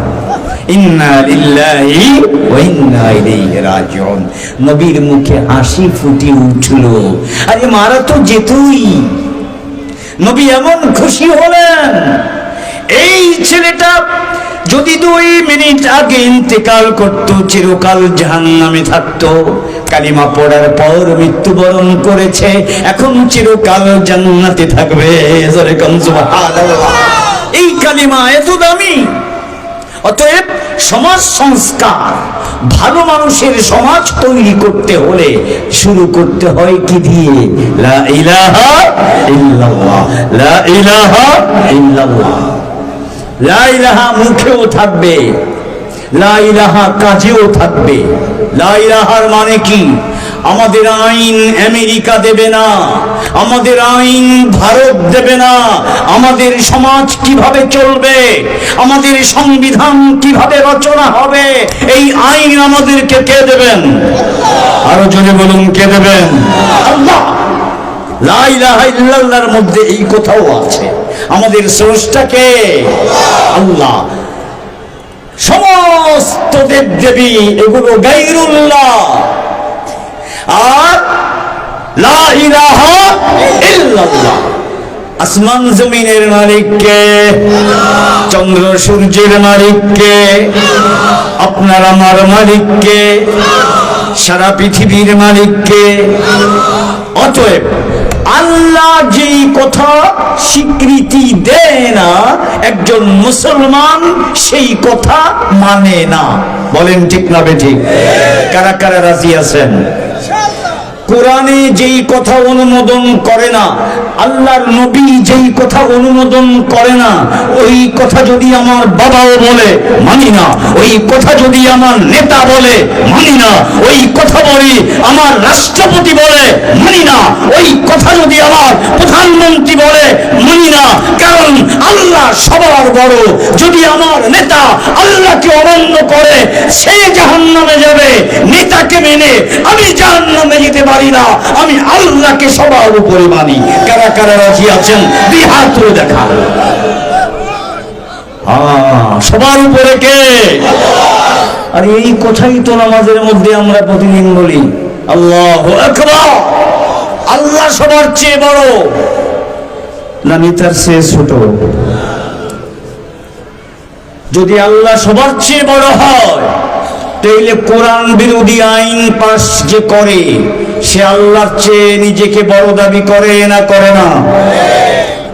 ইন্না লিল্লাহি ওয়া ইন্না ইলাইহি রাজিউন। নবীর মুখে হাসি ফুটে উঠল। আরে মারা তো যেতই। নবী এমন খুশি হলেন, এই ছেলেটা যদি 2 মিনিট আগে ইন্তেকাল করত, চিরকাল জাহান্নামে থাকতো। কালিমা পড়ার পর মৃত্যুবরণ করেছে, এখন চিরকাল জান্নাতে থাকবে। জোরে কোন সুবহানাল্লাহ। এই কালিমা এত দামি। অতএব সমাজ সংস্কার, ভালো মানুষের সমাজ তৈরি করতে হলে শুরু করতে হয় কি দিয়ে? লা ইলাহা ইল্লাল্লাহ, লা ইলাহা ইল্লাল্লাহ। লা ইলাহা মুখেও থাকবে, লা ইলাহা কাজেও থাকবে। লা ইলাহার মানে কি? আমাদের আইন আমেরিকা দেবে না, আমাদের আইন ভারত দেবে না। আমাদের সমাজ কিভাবে চলবে, আমাদের সংবিধান কিভাবে রচনা হবে, এই আইন আমাদেরকে কে দেবেন? আরো জোরে বলুন, কে দেবেন? আল্লাহ। লা ইলাহা ইল্লাল্লাহর মধ্যে এই কথাও আছে, আমাদের স্রষ্টাকে আল্লাহ। সমস্ত দেবদেবী এগুলো গায়রুল্লাহ। আর লা ইলাহা ইল্লাল্লাহ। আসমান জমিনের মালিক কে? চন্দ্র সূর্যের মালিক কে? আপনার আমার মালিক কে? সারা পৃথিবীর মালিক কে? অতএব আল্লাহ যেই কথা স্বীকৃতি দেয় না, একজন মুসলমান সেই কথা মানে না। বলেন ঠিক না বেঠিক? কারা কারা রাজি আছেন? কোরআনে যেই কথা অনুমোদন করে না, আল্লাহর নবী যেই কথা অনুমোদন করে না, ওই কথা যদি আমার বাবাও বলে মানি না, ওই কথা যদি আমার নেতা বলে মানি না, ওই কথা বলি আমার রাষ্ট্রপতি বলে মানি না, ওই কথা যদি আমার প্রধানমন্ত্রী বলে মানি না। কারণ আল্লাহ সবার বড়। যদি আমার নেতা আল্লাহকে অমান্য করে সে জাহান্নামে যাবে, নেতাকে মেনে আমি জাহান্নামে যেতে পারি না। আমি আল্লাহকে সবার উপরে মানি। কারা কারা রাজি আছেন? দুই হাত তুলে দেখা। সবার উপরে কে? আর এই কথাই তো নামাজের মধ্যে আমরা প্রতিদিন বলি, আল্লাহু আকবার। আল্লাহ সবার চেয়ে বড় না নেতার চেয়ে ছোট? যদি আল্লাহ সবার চেয়ে বড় হয়, তাইলে কোরআন বিরোধী আইন পাস যে করে সে আল্লাহর চেয়ে নিজেকে বড় দাবি করে না করে না?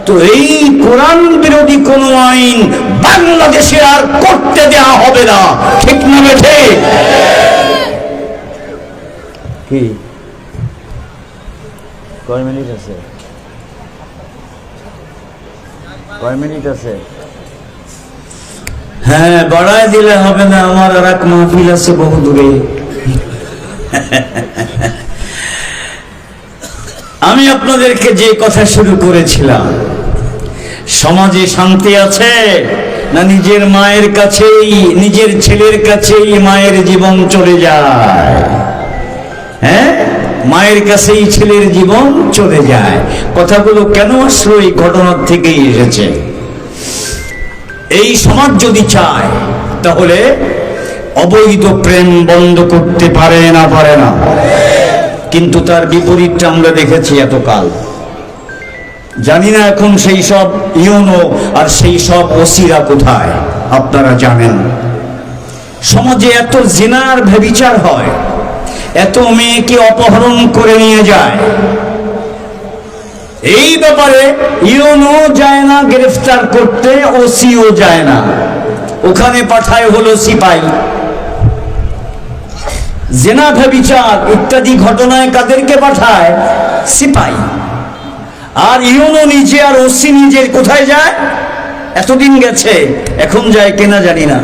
তো এই কোরআন বিরোধী কোন আইন বাংলাদেশে আর করতে দেয়া হবে না। ঠিক না বেঠে? কি কয় মিনিট আছে? কয় মিনিট আছে? হ্যাঁ, বাড়ায় দিলে হবে না, আমার আর এক মাহফিল আছে বহু দূরে। আমি আপনাদেরকে যে কথা শুরু করেছিলাম, সমাজে শান্তি আছে না নিজের মায়ের কাছেই, নিজের ছেলের কাছেই মায়ের জীবন চলে যায়? হ্যাঁ, মায়ের কাছেই ছেলের জীবন চলে যায়। কথাগুলো কেন আসলো? এই ঘটনার থেকেই এসেছে। এই সমাজ যদি চায় তাহলে অবৈধ প্রেম বন্ধ করতে পারে না? পারে না? কিন্তু তার বিপরীতটা আমরা দেখেছি এতকাল। জানি না এখন সেই সব ইউনো আর সেই সব ওসিরা কোথায়, আপনারা জানেন। সমাজে এত জিনার ব্যভিচার হয়, এত মেয়েকে অপহরণ করে নিয়ে যায়। এই ব্যাপারে ইউনো যায় না গ্রেফতার করতে, ওসিও যায় না, ওখানে পাঠায় হলো সিপাই। জেনা ব্যভিচার ইত্যাদি ঘটনায় কাদেরকে পাঠায়? সিপাই। আর ইউনো নিজে আর ওসি নিজে কোথায় যায়? এতদিন গেছে, এখন যায় কিনা জানি না।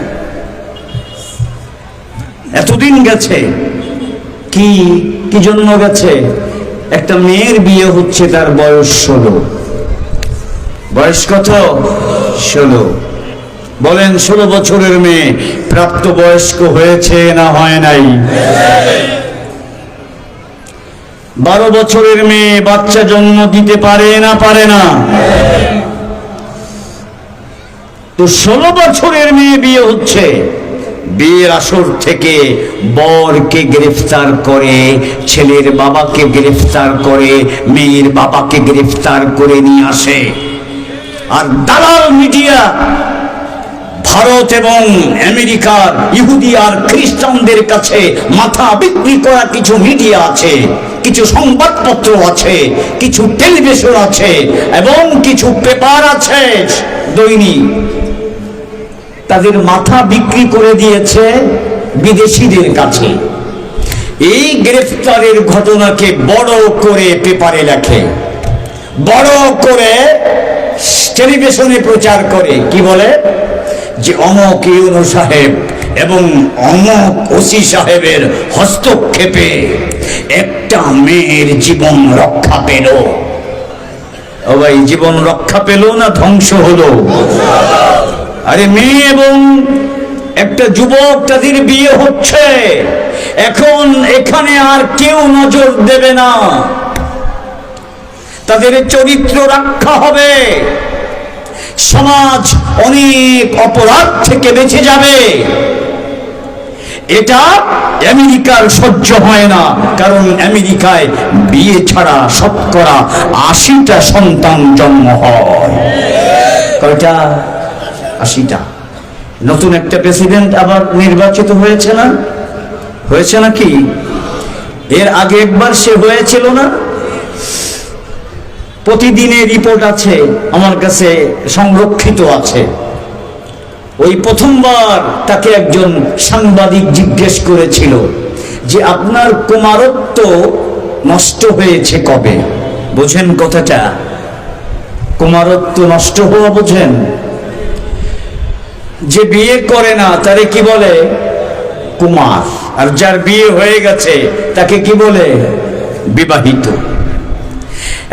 এতদিন গেছে কি কি জন্য গেছে? একটা মেয়ের বিয়ে হচ্ছে, তার বয়স 16। বয়স কত? 16। বলেন 16 বছরের মেয়ে প্রাপ্ত বয়স্ক হয়েছে না হয় নাই? 12 বছরের মেয়ে বাচ্চা জন্ম দিতে পারে না পারে না? তো 16 বছরের মেয়ে বিয়ে হচ্ছে। বিয়ের আসর থেকে বরকে গ্রেফতার করে, ছেলের বাবাকে গ্রেফতার করে, মেয়ের বাবাকে গ্রেফতার করে নিয়ে আসে। আর দালাল মিডিয়া ভারত এবং আমেরিকার ইহুদি আর খ্রিস্টানদের কাছে মাথা বিক্রি করা কিছু মিডিয়া আছে, কিছু সংবাদপত্র আছে, কিছু টেলিভিশন আছে এবং কিছু পেপার আছে দৈনিক, তাদের মাথা বিক্রি করে দিয়েছে বিদেশিদের কাছে। এই গ্রেফতারের ঘটনাকে বড় করে পেপারে লেখে, বড় করে টেলিভিশনে প্রচার করে, কি বলে যে অমক ইউনূস সাহেব এবং অমক ওসি সাহেবের হস্তক্ষেপে একটা মেয়ের জীবন রক্ষা পেল। ও ভাই, জীবন রক্ষা পেল না ধ্বংস হলো? আরে মেয়ে এবং একটা যুবক, তাদের বিয়ে হচ্ছে, এখন এখানে আর কেউ নজর দেবে না, তাদের চরিত্র রক্ষা হবে, সমাজ অনেক অপরাধ থেকে বেঁচে যাবে। এটা আমেরিকার সহ্য হয় না, কারণ আমেরিকায় বিয়ে ছাড়া শতকরা 80টা সন্তান জন্ম হয়। কয়টা? 80টা। নতুন একটা প্রেসিডেন্ট আবার নির্বাচিত হয়েছে না? হয়েছে নাকি? এর আগে একবার সে হয়েছিল না? প্রতিদিনের রিপোর্ট আছে আমার কাছে, সংরক্ষিত আছে। ওই প্রথমবার তাকে একজন সাংবাদিক জিজ্ঞেস করেছিল যে আপনার কুমারত্ব নষ্ট হয়েছে কবে? বোঝেন কথাটা? কুমারত্ব নষ্ট হওয়া বোঝেন? যে বিয়ে করে না তারে কি বলে? কুমার। আর যার বিয়ে হয়ে গেছে তাকে কি বলে? বিবাহিত।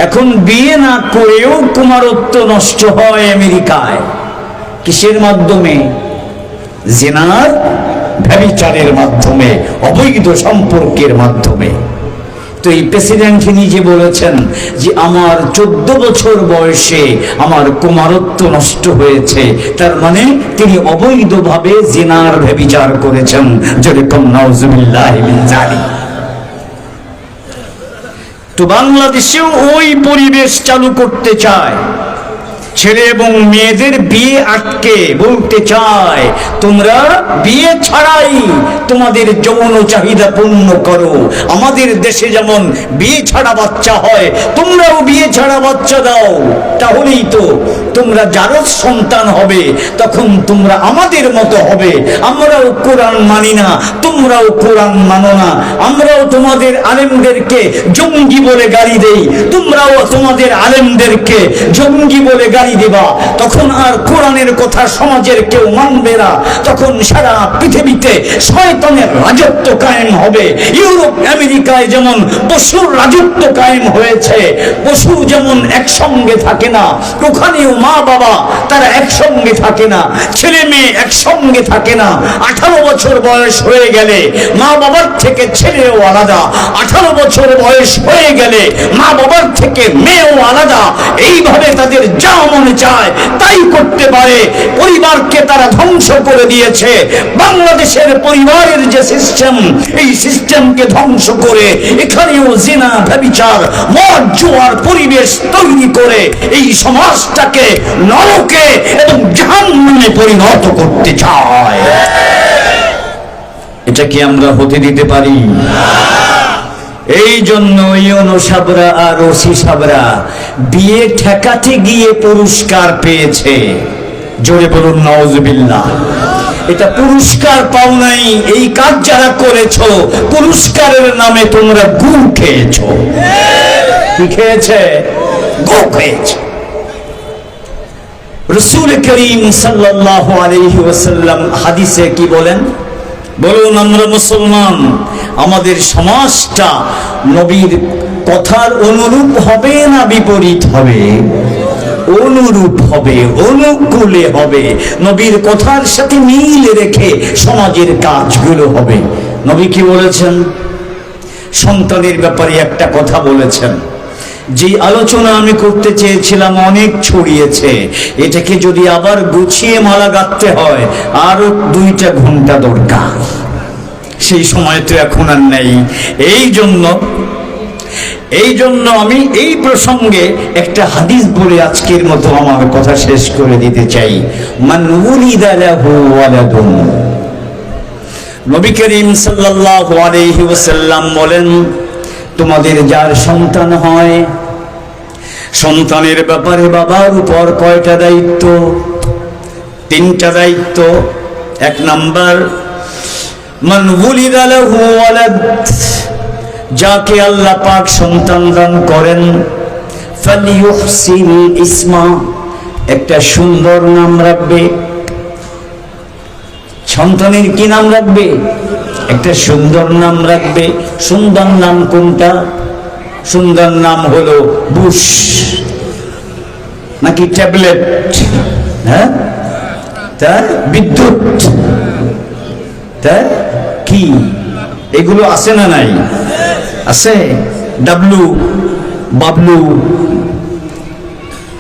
এখন বিয়ে না করেও কুমারত্ব নষ্ট হয় আমেরিকায়। কিসের মাধ্যমে? জিনার, ব্যভিচারের মাধ্যমে, অবৈধ সম্পর্কের মাধ্যমে। তো এই প্রেসিডেন্ট নিজে বলেছেন যে আমার 14 বছর বয়সে আমার কুমারত্ব নষ্ট হয়েছে, তার মানে তিনি অবৈধভাবে জিনার ব্যভিচার করেছেন। যেরকম নাউজুবিল্লাহ মিন যালিক। তো বাংলাদেশেও ওই পরিবেশ চালু করতে চায়, ছেলে এবং মেয়েদের বিয়ে আটকে বলতে চায় তোমরা বিয়ে ছাড়াই তোমাদের যৌন চাহিদা পূর্ণ করো। আমাদের দেশে যেমন বিয়ে ছাড়া বাচ্চা হয়, তোমরাও বিয়ে ছাড়া বাচ্চা দাও, তাহলেই তো তোমরা যারও সন্তান হবে তখন তোমরা আমাদের মতো হবে। আমরাও কোরআন মানি না, তোমরাও কোরআন মানো না। আমরাও তোমাদের আলেমদেরকে জঙ্গি বলে গালি দেই, তোমরাও তোমাদের আলেমদেরকে জঙ্গি বলে গালি দিবা। তখন আর কোরআনের কথা সমাজের কেউ মানবে না। তখন সারা পৃথিবীতে শয়তানের রাজত্ব কায়েম হবে। ইউরোপ আমেরিকায় যেমন পশুর রাজত্ব কায়েম হয়েছে, পশু যেমন একসঙ্গে থাকে না, ওখানেও মা বাবা তারা একসঙ্গে থাকে না, ছেলে মেয়ে একসঙ্গে থাকে না। 18 বছর বয়স হয়ে গেলে মা বাবার থেকে ছেলেও আলাদা, 18 বছর বয়স হয়ে গেলে মা বাবার থেকে মেয়েও আলাদা। এইভাবে তাদের যা মনে চায় তাই করতে পারে। পরিবারকে তারা ধ্বংস করে দিয়েছে। বাংলাদেশের পরিবারের যে সিস্টেম, এই সিস্টেমকে ধ্বংস করে এখানেও জিনা, ব্যভিচার, মদ জুয়ার পরিবেশ তৈরি করে এই সমাজটাকে নরকে এবং জাহান্নামে পরিণত করতে চায়। এটা কি আমরা হতে দিতে পারি? এই জন্য ইউনূস সাহেবরা আর ওসি সাহেবরা বিয়ে ঠেকাতে গিয়ে পুরস্কার পেয়েছে। জোরে বলুন নাউজুবিল্লাহ। এটা পুরস্কার পাও নাই, এই কাজ যারা করেছো পুরস্কারের নামে তোমরা গু খেয়েছো। কি খেয়েছে? গু খেয়েছে। রাসূল করিম সাল্লাল্লাহু আলাইহি ওয়াসাল্লাম হাদিসে কি বলেন? বলুন, আমরা মুসলমান, আমাদের সমাজটা নবীর কথার অনুরূপ হবে না বিপরীত হবে? অনুরূপ হবে, অনুকূলে হবে। নবীর কথার সাথে মিল রেখে সমাজের কাজগুলো হবে। নবী কি বলেছেন? সন্তানের ব্যাপারে একটা কথা বলেছেন, যে আলোচনা আমি করতে চেয়েছিলাম অনেক ছড়িয়েছে, এটাকে যদি আবার গুছিয়ে মালা গাঁথতে হয় আরো 2টা ঘন্টা দরকার। সেই সময় তো এখন আর নেই। এই জন্য এই জন্য আমি এই প্রসঙ্গে একটা হাদিস বলে আজকের মতো আমার কথা শেষ করে দিতে চাই। মান উলিদা লাহু ওয়ালাদুন, নবী করিম সাল্লাল্লাহু আলাইহি ওয়াসাল্লাম বলেন, তোমাদের যার সন্তান হয়, সন্তানের ব্যাপারে বাবার উপর কয়টা দায়িত্ব? 3টা দায়িত্ব। 1 নাম্বার, মান উলিদা লাহু ওয়ালাদ, যাকে আল্লাহ পাক সন্তান দান করেন, ফালিয়ুহসিন ইসমা, একটা সুন্দর নাম রাখবে। সন্তানের কি নাম রাখবে? একটা সুন্দর নাম রাখবে। সুন্দর নাম কোনটা? সুন্দর নাম হলো বুশ নাকি ট্যাবলেট, হ্যাঁ, তার বিদ্যুৎ, তার কি, এগুলো আছে না নাই? আছে। ডাবলু, বাবলু,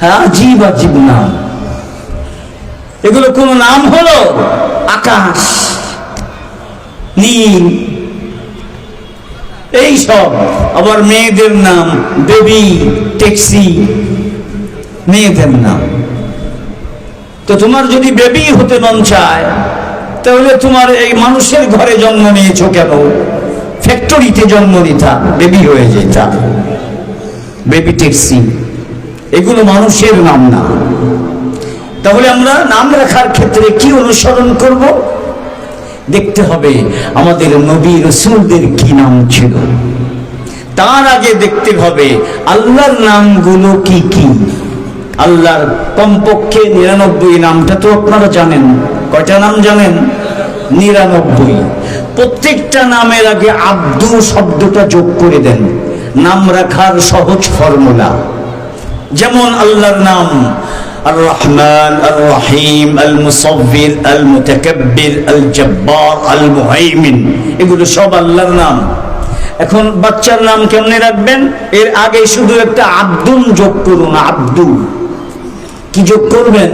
হ্যাঁ, আজীব আজীব নাম। এগুলো কোন নাম হলো? আকাশ, নীল, এই সব। আবার মেয়েদের নাম বেবি, ট্যাক্সি, মেয়েদের নাম। তো তোমার যদি বেবি হতে মন চায়, তাহলে তোমার এই মানুষের ঘরে জন্ম নিয়েছো কেন? ফ্যাক্টরিতে জন্ম নিতা, বেবি হয়ে যেতা। বেবি ট্যাক্সি, এগুলো মানুষের নাম না। তাহলে আমরা নাম রাখার ক্ষেত্রে কি অনুসরণ করব? দেখতে হবে আমাদের নবী রাসূলদের কি নাম ছিল। তার আগে দেখতে হবে আল্লাহর নামগুলো কি কি। আল্লাহর কমপক্ষে 99 নামটা তো আপনারা জানেন। কয়টা নাম জানেন? 99। প্রত্যেকটা নামের আগে আব্দু শব্দটা যোগ করে দেন। নাম রাখার সহজ ফর্মুলা। যেমন আল্লাহর নাম আর রহমান, আর রহিম, আল মুসাব্বির, আল মুতাকাব্বির, আল জব্বার, আল মুহাইমিন, এগুলো সব আল্লাহর নাম। এখন বাচ্চার নাম কেমনে রাখবেন? এর আগে শুধু একটা আব্দুন যোগ করুন। আব্দু কি যোগ করবেন?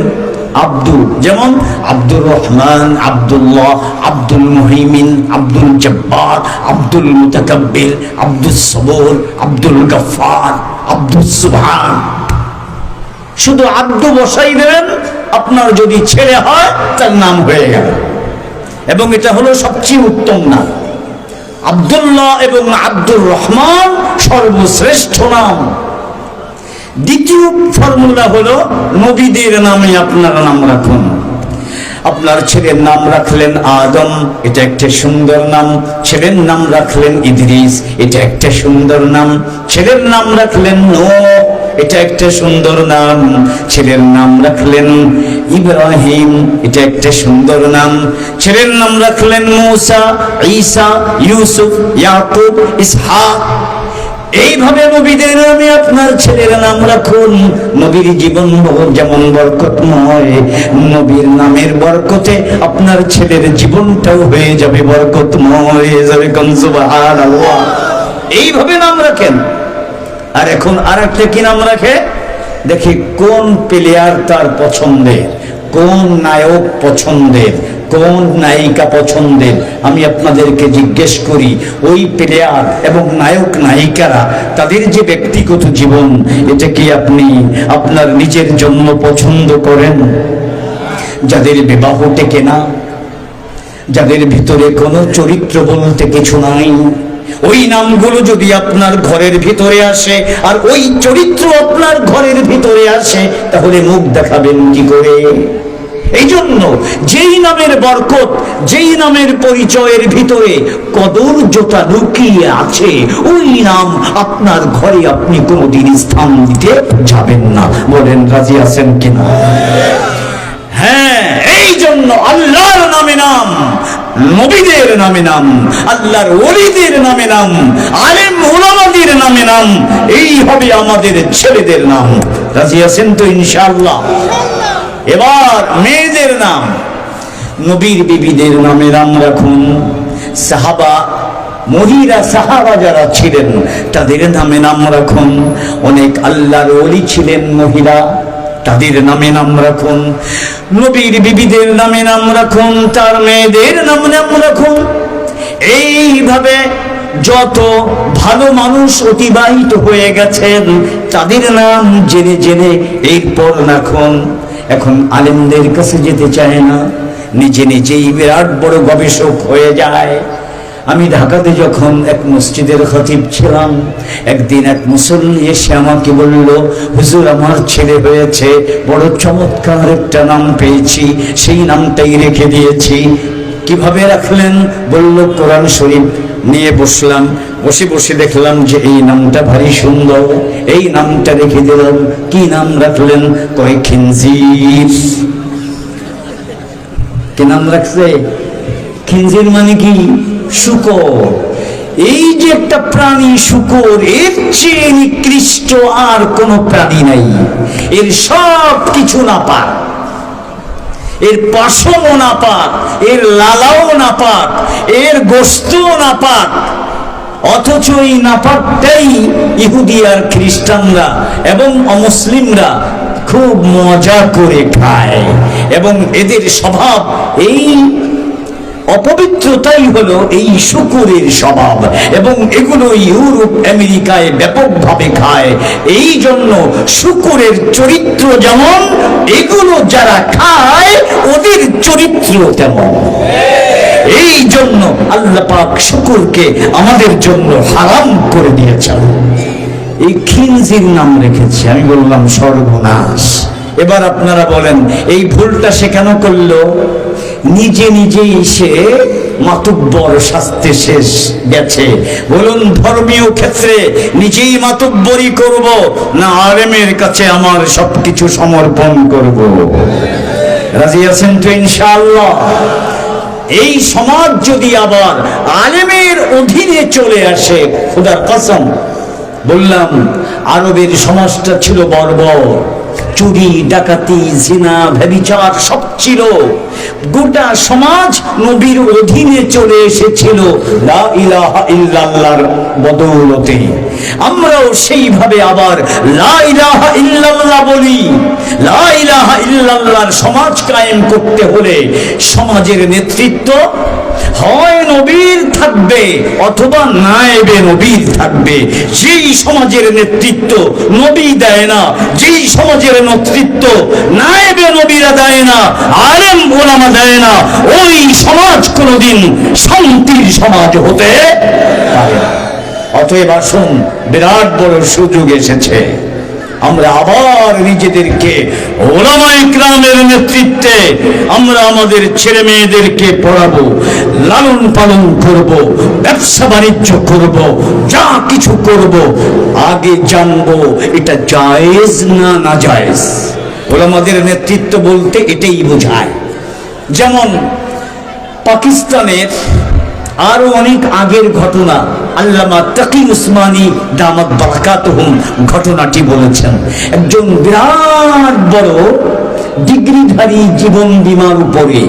আব্দু। যেমন আব্দুর রহমান, আব্দুল্লাহ, আব্দুল মুহাইমিন, আব্দুল জব্বার, আব্দুল মুতাকাব্বির, আব্দুস সবুর, আব্দুল গফফার, আব্দুস সুবহান। শুধু আব্দু বসাই দেবেন, আপনার যদি ছেলে হয় তার নাম হয়ে গেল। এবং এটা হলো সবচেয়ে উত্তম নাম। আব্দুল্লাহ এবং আব্দুর রহমান সর্বশ্রেষ্ঠ নাম। দ্বিতীয় ফর্মুলা হলো নবীদের নামে আপনার নাম রাখুন। আপনার ছেলের নাম রাখলেন আদম, এটা একটা সুন্দর নাম। ছেলের নাম রাখলেন ইদ্রিস, এটা একটা সুন্দর নাম। ছেলের নাম রাখলেন নূহ, এটা একটা সুন্দর নাম। ছেলের নাম রাখলেন ইব্রাহিম, এটা একটা সুন্দর নাম। ছেলের নাম রাখলেন মূসা, ঈসা, ইউসুফ, ইয়াকুব, ইসহাক। এইভাবে নবীদের নামে আপনার ছেলের নাম রাখুন। নবীর জীবন যেমন বরকতময়, নবীর নামের বরকতে আপনার ছেলের জীবনটাও হয়ে যাবে বরকতময় হয়ে যাবে। সুবহানাল্লাহ। এইভাবে নাম রাখেন। আর এখন আর একটা কি নাম রাখে? দেখি কোন প্লেয়ার তার পছন্দের, কোন নায়ক পছন্দের, কোন নায়িকা পছন্দের। আমি আপনাদেরকে জিজ্ঞেস করি, ওই প্লেয়ার এবং নায়ক নায়িকারা তাদের যে ব্যক্তিগত জীবন, এটা কি আপনি আপনার নিজের জন্য পছন্দ করেন? যাদের বিবাহ টেকে না, যাদের ভিতরে কোনো চরিত্র বলতে কিছু নাই, ওই নামগুলো যদি আপনার ঘরের ভিতরে আসে আর ওই চরিত্র আপনার ঘরের ভিতরে আসে, তাহলে মুখ দেখাবেন কি করে? এই জন্য যেই নামের বরকত, যেই নামের পরিচয়ের ভিতরে কদর্যতা লুকিয়ে আছে, ওই নাম আপনার ঘরে আপনি কোনোদিন স্থান দিতে যাবেন না। বলেন রাজি আছেন কিনা? হ্যাঁ, এই জন্য আল্লাহর নামে নাম, নবীদের নামে নাম, আল্লাহর ওলিদের নামে নাম, আলেম উলামাদের নামে নাম, এই হবে আমাদের ছেলেদের নাম। রাজি আছেন তো ইনশাআল্লাহ? এবার মেয়েদের নাম, নবীর বিবিদের নামে নাম রাখুন। সাহাবা, মহিলা সাহাবা যারা ছিলেন তাদের নামে নাম রাখুন। অনেক আল্লাহর ওলি ছিলেন মহিলা, তাদের নামে নাম রাখুন। নবীর বিবিদের নামে নাম রাখুন, তার মেয়েদের নাম রাখুন। এইভাবে যত ভালো মানুষ অতিবাহিত হয়ে গেছেন তাদের নাম জেনে জেনে এরপর এখন আলেমদের কাছে যেতে চায় না, নিজে নিজেই বিরাট বড় গবেষক হয়ে যায়। আমি ঢাকাতে যখন এক মসজিদের খতিব ছিলাম, একদিন এক মুসল্লি এসে আমাকে বলল, হুজুর আমার ছেলে হয়েছে, বড় চমৎকার একটা নাম পেয়েছি, সেই নামটাই রেখে দিয়েছি। কিভাবে রাখলেন? বলল কোরআন শরীফ নিয়ে বসলাম, বসে বসে দেখলাম যে এই নামটা ভারী সুন্দর, এই নামটা রেখে দিলাম। কি নাম রাখলেন? কয় খিনজির। কি নাম রাখছে? খিনজির মানে কি? শূকর। এই যে একটা প্রাণী শূকর, এর চেয়ে নিকৃষ্ট আর কোন প্রাণী নাই। এর সব কিছু নাপাক, এর পশমও নাপাক, এর লালাও নাপাক, এর গোশতও নাপাক। অথচ এই নাপাকটাই ইহুদি আর খ্রিস্টানরা এবং অমুসলিমরা খুব মজা করে খায়, এবং এদের স্বভাব এই অপবিত্রতাই হলো এই শূকরের স্বভাব, এবং এগুলো ইউরোপ আমেরিকায় ব্যাপকভাবে খায়। এই জন্য শূকরের চরিত্র যেমন, এগুলো যারা খায় ওদের চরিত্র তেমন। এই জন্য আল্লাহ পাক শূকরকে আমাদের জন্য হারাম করে দিয়েছেন। এই খিনজির নাম রেখেছে। আমি বললাম সর্বনাশ। এবার আপনারা বলেন এই ভুলটা সে কেন করলো? নিজে নিজেই সে মাতুব্বর শাস্তে শেষ গেছে। বলুন ধর্মীয় ক্ষেত্রে নিজেই মাতুব্বরি করব না আলেমের কাছে আমার সবকিছু সমর্পণ করব? রাজি আছেন তো ইনশাআল্লাহ? এই সমাজ যদি আবার আলেমের অধীনে চলে আসে, খোদার কসম বললাম, আরবের সমাজটা ছিল বর্বর, চুরি ডাকাতি জিনা ব্যভিচার সব ছিল। গোটা সমাজ নবীর অধীনে চলে এসেছিল লা ইলাহা ইল্লাল্লাহর বদৌলতে। আমরাও সেইভাবে আবার লা ইলাহা ইল্লাল্লাহ বলি। লা ইলাহা ইল্লাল্লাহর সমাজ কায়েম করতে হলে সমাজের নেতৃত্ব হয় নবীর থাকবে অথবা নায়েবে নবীর থাকবে। যেই সমাজের নেতৃত্ব নবী দেয় না, যেই সমাজের নেতৃত্ব নায়েবে নবীরা দেয় না, আলেম ওলামা দেয় না, ওই সমাজ কোনোদিন শান্তির সমাজ হতে পারে না। অতএব আসুন, বিরাট বড় সুযোগ এসেছে, আমরা আবার নিজেদেরকে ওলামায়ে ইকরামের নেতৃত্বে আমরা আমাদের ছেলে মেয়েদেরকে পড়াবো, লালন পালন করব, ব্যবসা বাণিজ্য করব, যা কিছু করব, আগে জানবো এটা জায়েজ না নাজায়েজ। ওলামাদের নেতৃত্ব বলতে এটাই বোঝায়। যেমন পাকিস্তানের আরো অনেক আগের ঘটনা, আল্লামা তাকি উসমানী দামাত বারাকাতুহুম ঘটনাটি বলেছেন। একজন বিরাট বড় ডিগ্রিধারী জীবন বীমার উপরে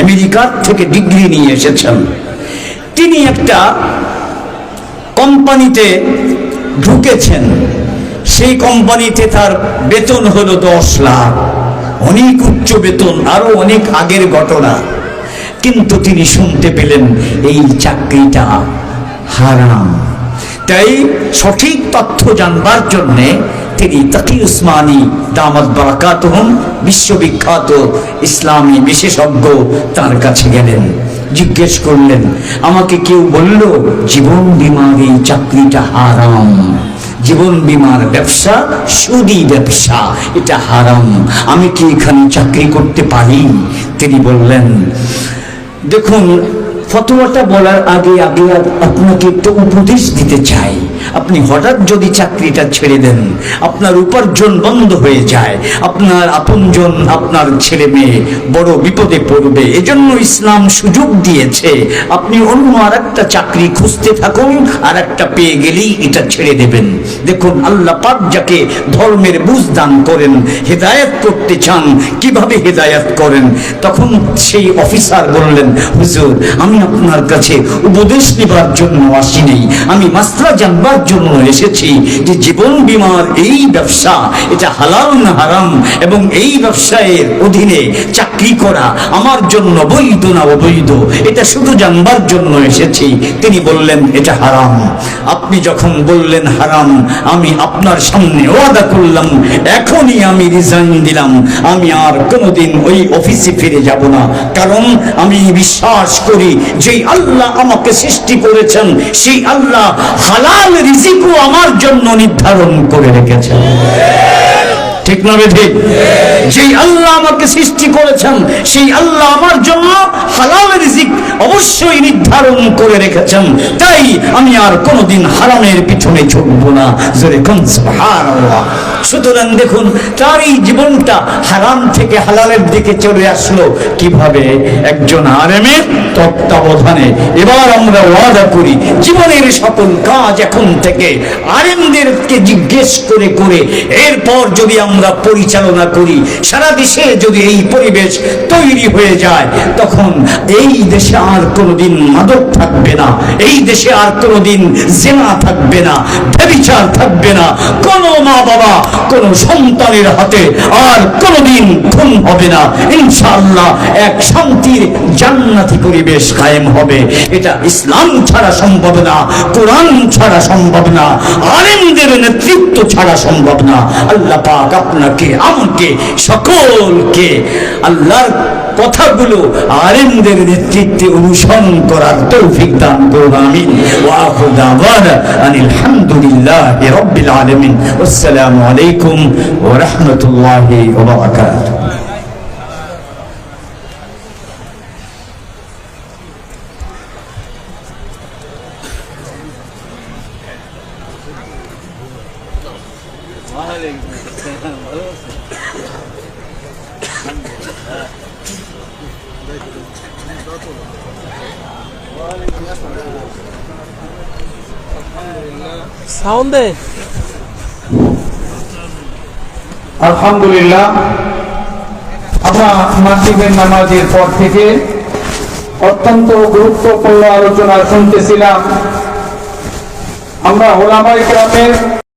আমেরিকার থেকে ডিগ্রি নিয়ে এসেছেন। তিনি একটা কোম্পানিতে ঢুকেছেন। সেই কোম্পানিতে তার বেতন হলো 10 লাখ, অনেক উচ্চ বেতন, আরো অনেক আগের ঘটনা। কিন্তু তিনি শুনতে পেলেন এই চাকরিটা হারাম। তাই সঠিক তথ্য জানবার জন্যে তিনি তাকি উসমানী দামাত বারাকাতুহুম বিশ্ববিখ্যাত ইসলামী বিশেষজ্ঞ তার কাছে গেলেন, জিজ্ঞেস করলেন, আমাকে কেউ বলল জীবন বীমার এই চাকরিটা হারাম, জীবন বীমার ব্যবসা সুদি ব্যবসা, এটা হারাম, আমি কি এখানে চাকরি করতে পারি? তিনি বললেন, দেখুন, ফতোয়াটা বলার আগে আপনাকে একটা উপদেশ দিতে চাই। আপনি হঠাৎ যদি চাকরিটা ছেড়ে দেন, আপনার উপার্জন বন্ধ হয়ে যায়, আপনার আপনজন, আপনার ছেলে মেয়ে বড় বিপদে পড়বে। এজন্য ইসলাম সুযোগ দিয়েছে আপনি অন্য আর একটা চাকরি খুঁজতে থাকুন, আর একটা পেয়ে গেলেই এটা ছেড়ে দেবেন। দেখুন, আল্লাহ পাক যাকে ধর্মের বুঝ দান করেন, হেদায়েত করতে চান, কিভাবে হেদায়েত করেন। তখন সেই অফিসার বললেন, হুজুর, আমি আপনার কাছে উপদেশ নেবার জন্য আসিনি, আমি মাসলা জানবার বলার জন্য এসেছি যে জীবন বীমার এই ব্যবসা এটা হালাল না হারাম, এবং এই ব্যবসায়ের অধীনে চাকরি করা আমার জন্য বৈধ না অবৈধ, এটা শুধু জানবার জন্য এসেছি। তিনি বললেন এটা হারাম। আপনি যখন বললেন হারাম, আমি আপনার সামনে ওয়াদা করলাম, এখনই আমি রিজাইন দিলাম, আমি আর কোনোদিন ওই অফিসে ফিরে যাব না। কারণ আমি বিশ্বাস করি যে আল্লাহ আমাকে সৃষ্টি করেছেন, সেই আল্লাহ হালাল রিজিকও আমার জন্য নির্ধারণ করে রেখেছেন। ঠিক না বেঠিক? যেই আল্লাহ আমাকে সৃষ্টি করেছেন, সেই আল্লাহ আমার জন্য হালাল রিজিক অবশ্যই নির্ধারণ করে রেখেছেন। তাই আমি আর কোনোদিন হারামের পিছনে ছুটবো না। জোরে কোন সুবহানাল্লাহ। সুতরাং দেখুন, তার এই জীবনটা হারাম থেকে হালালের দিকে চলে আসলো কিভাবে? একজন আলেমের তত্ত্বাবধানে। এবার আমরা ওয়াদা করি, জীবনের সকল কাজ এখন থেকে আলেমদেরকে জিজ্ঞেস করে করে এরপর যদি আমরা পরিচালনা করি, সারা দেশে যদি এই পরিবেশ তৈরি হয়ে যায়, তখন এই দেশে আর কোনোদিন মাদক থাকবে না, এই দেশে আর কোনোদিন জিনা থাকবে না, ব্যভিচার থাকবে না, কোনো মা বাবা কোন সন্তানের হাতে আর কোনোদিন খুন হবে না। ইনশাআল্লাহ এক শান্তির জান্নাতি পরিবেশ কায়েম হবে। এটা ইসলাম ছাড়া সম্ভব না, কোরআন ছাড়া সম্ভব না, আলেমদের নেতৃত্ব ছাড়া সম্ভব না। আল্লাহ পাক আপনাকে আমাকে সকলকে আল্লাহর কথাগুলো আলেমদের নেতৃত্বে অনুসরণ করার তৌফিক দান করুন। আমিন। ওয়া আখিরু দাওয়ানা আনিল হামদুলিল্লাহি রাব্বিল আলামিন। আসসালামু আলাইকুম ওয়া রাহমাতুল্লাহি ওয়া বারাকাতুহু। আলহামদুলিল্লাহ, আমরা মাগরিবের নামাজের পর থেকে অত্যন্ত গুরুত্বপূর্ণ আলোচনা শুনতেছিলাম। আমরা উলামায়ে কেরামের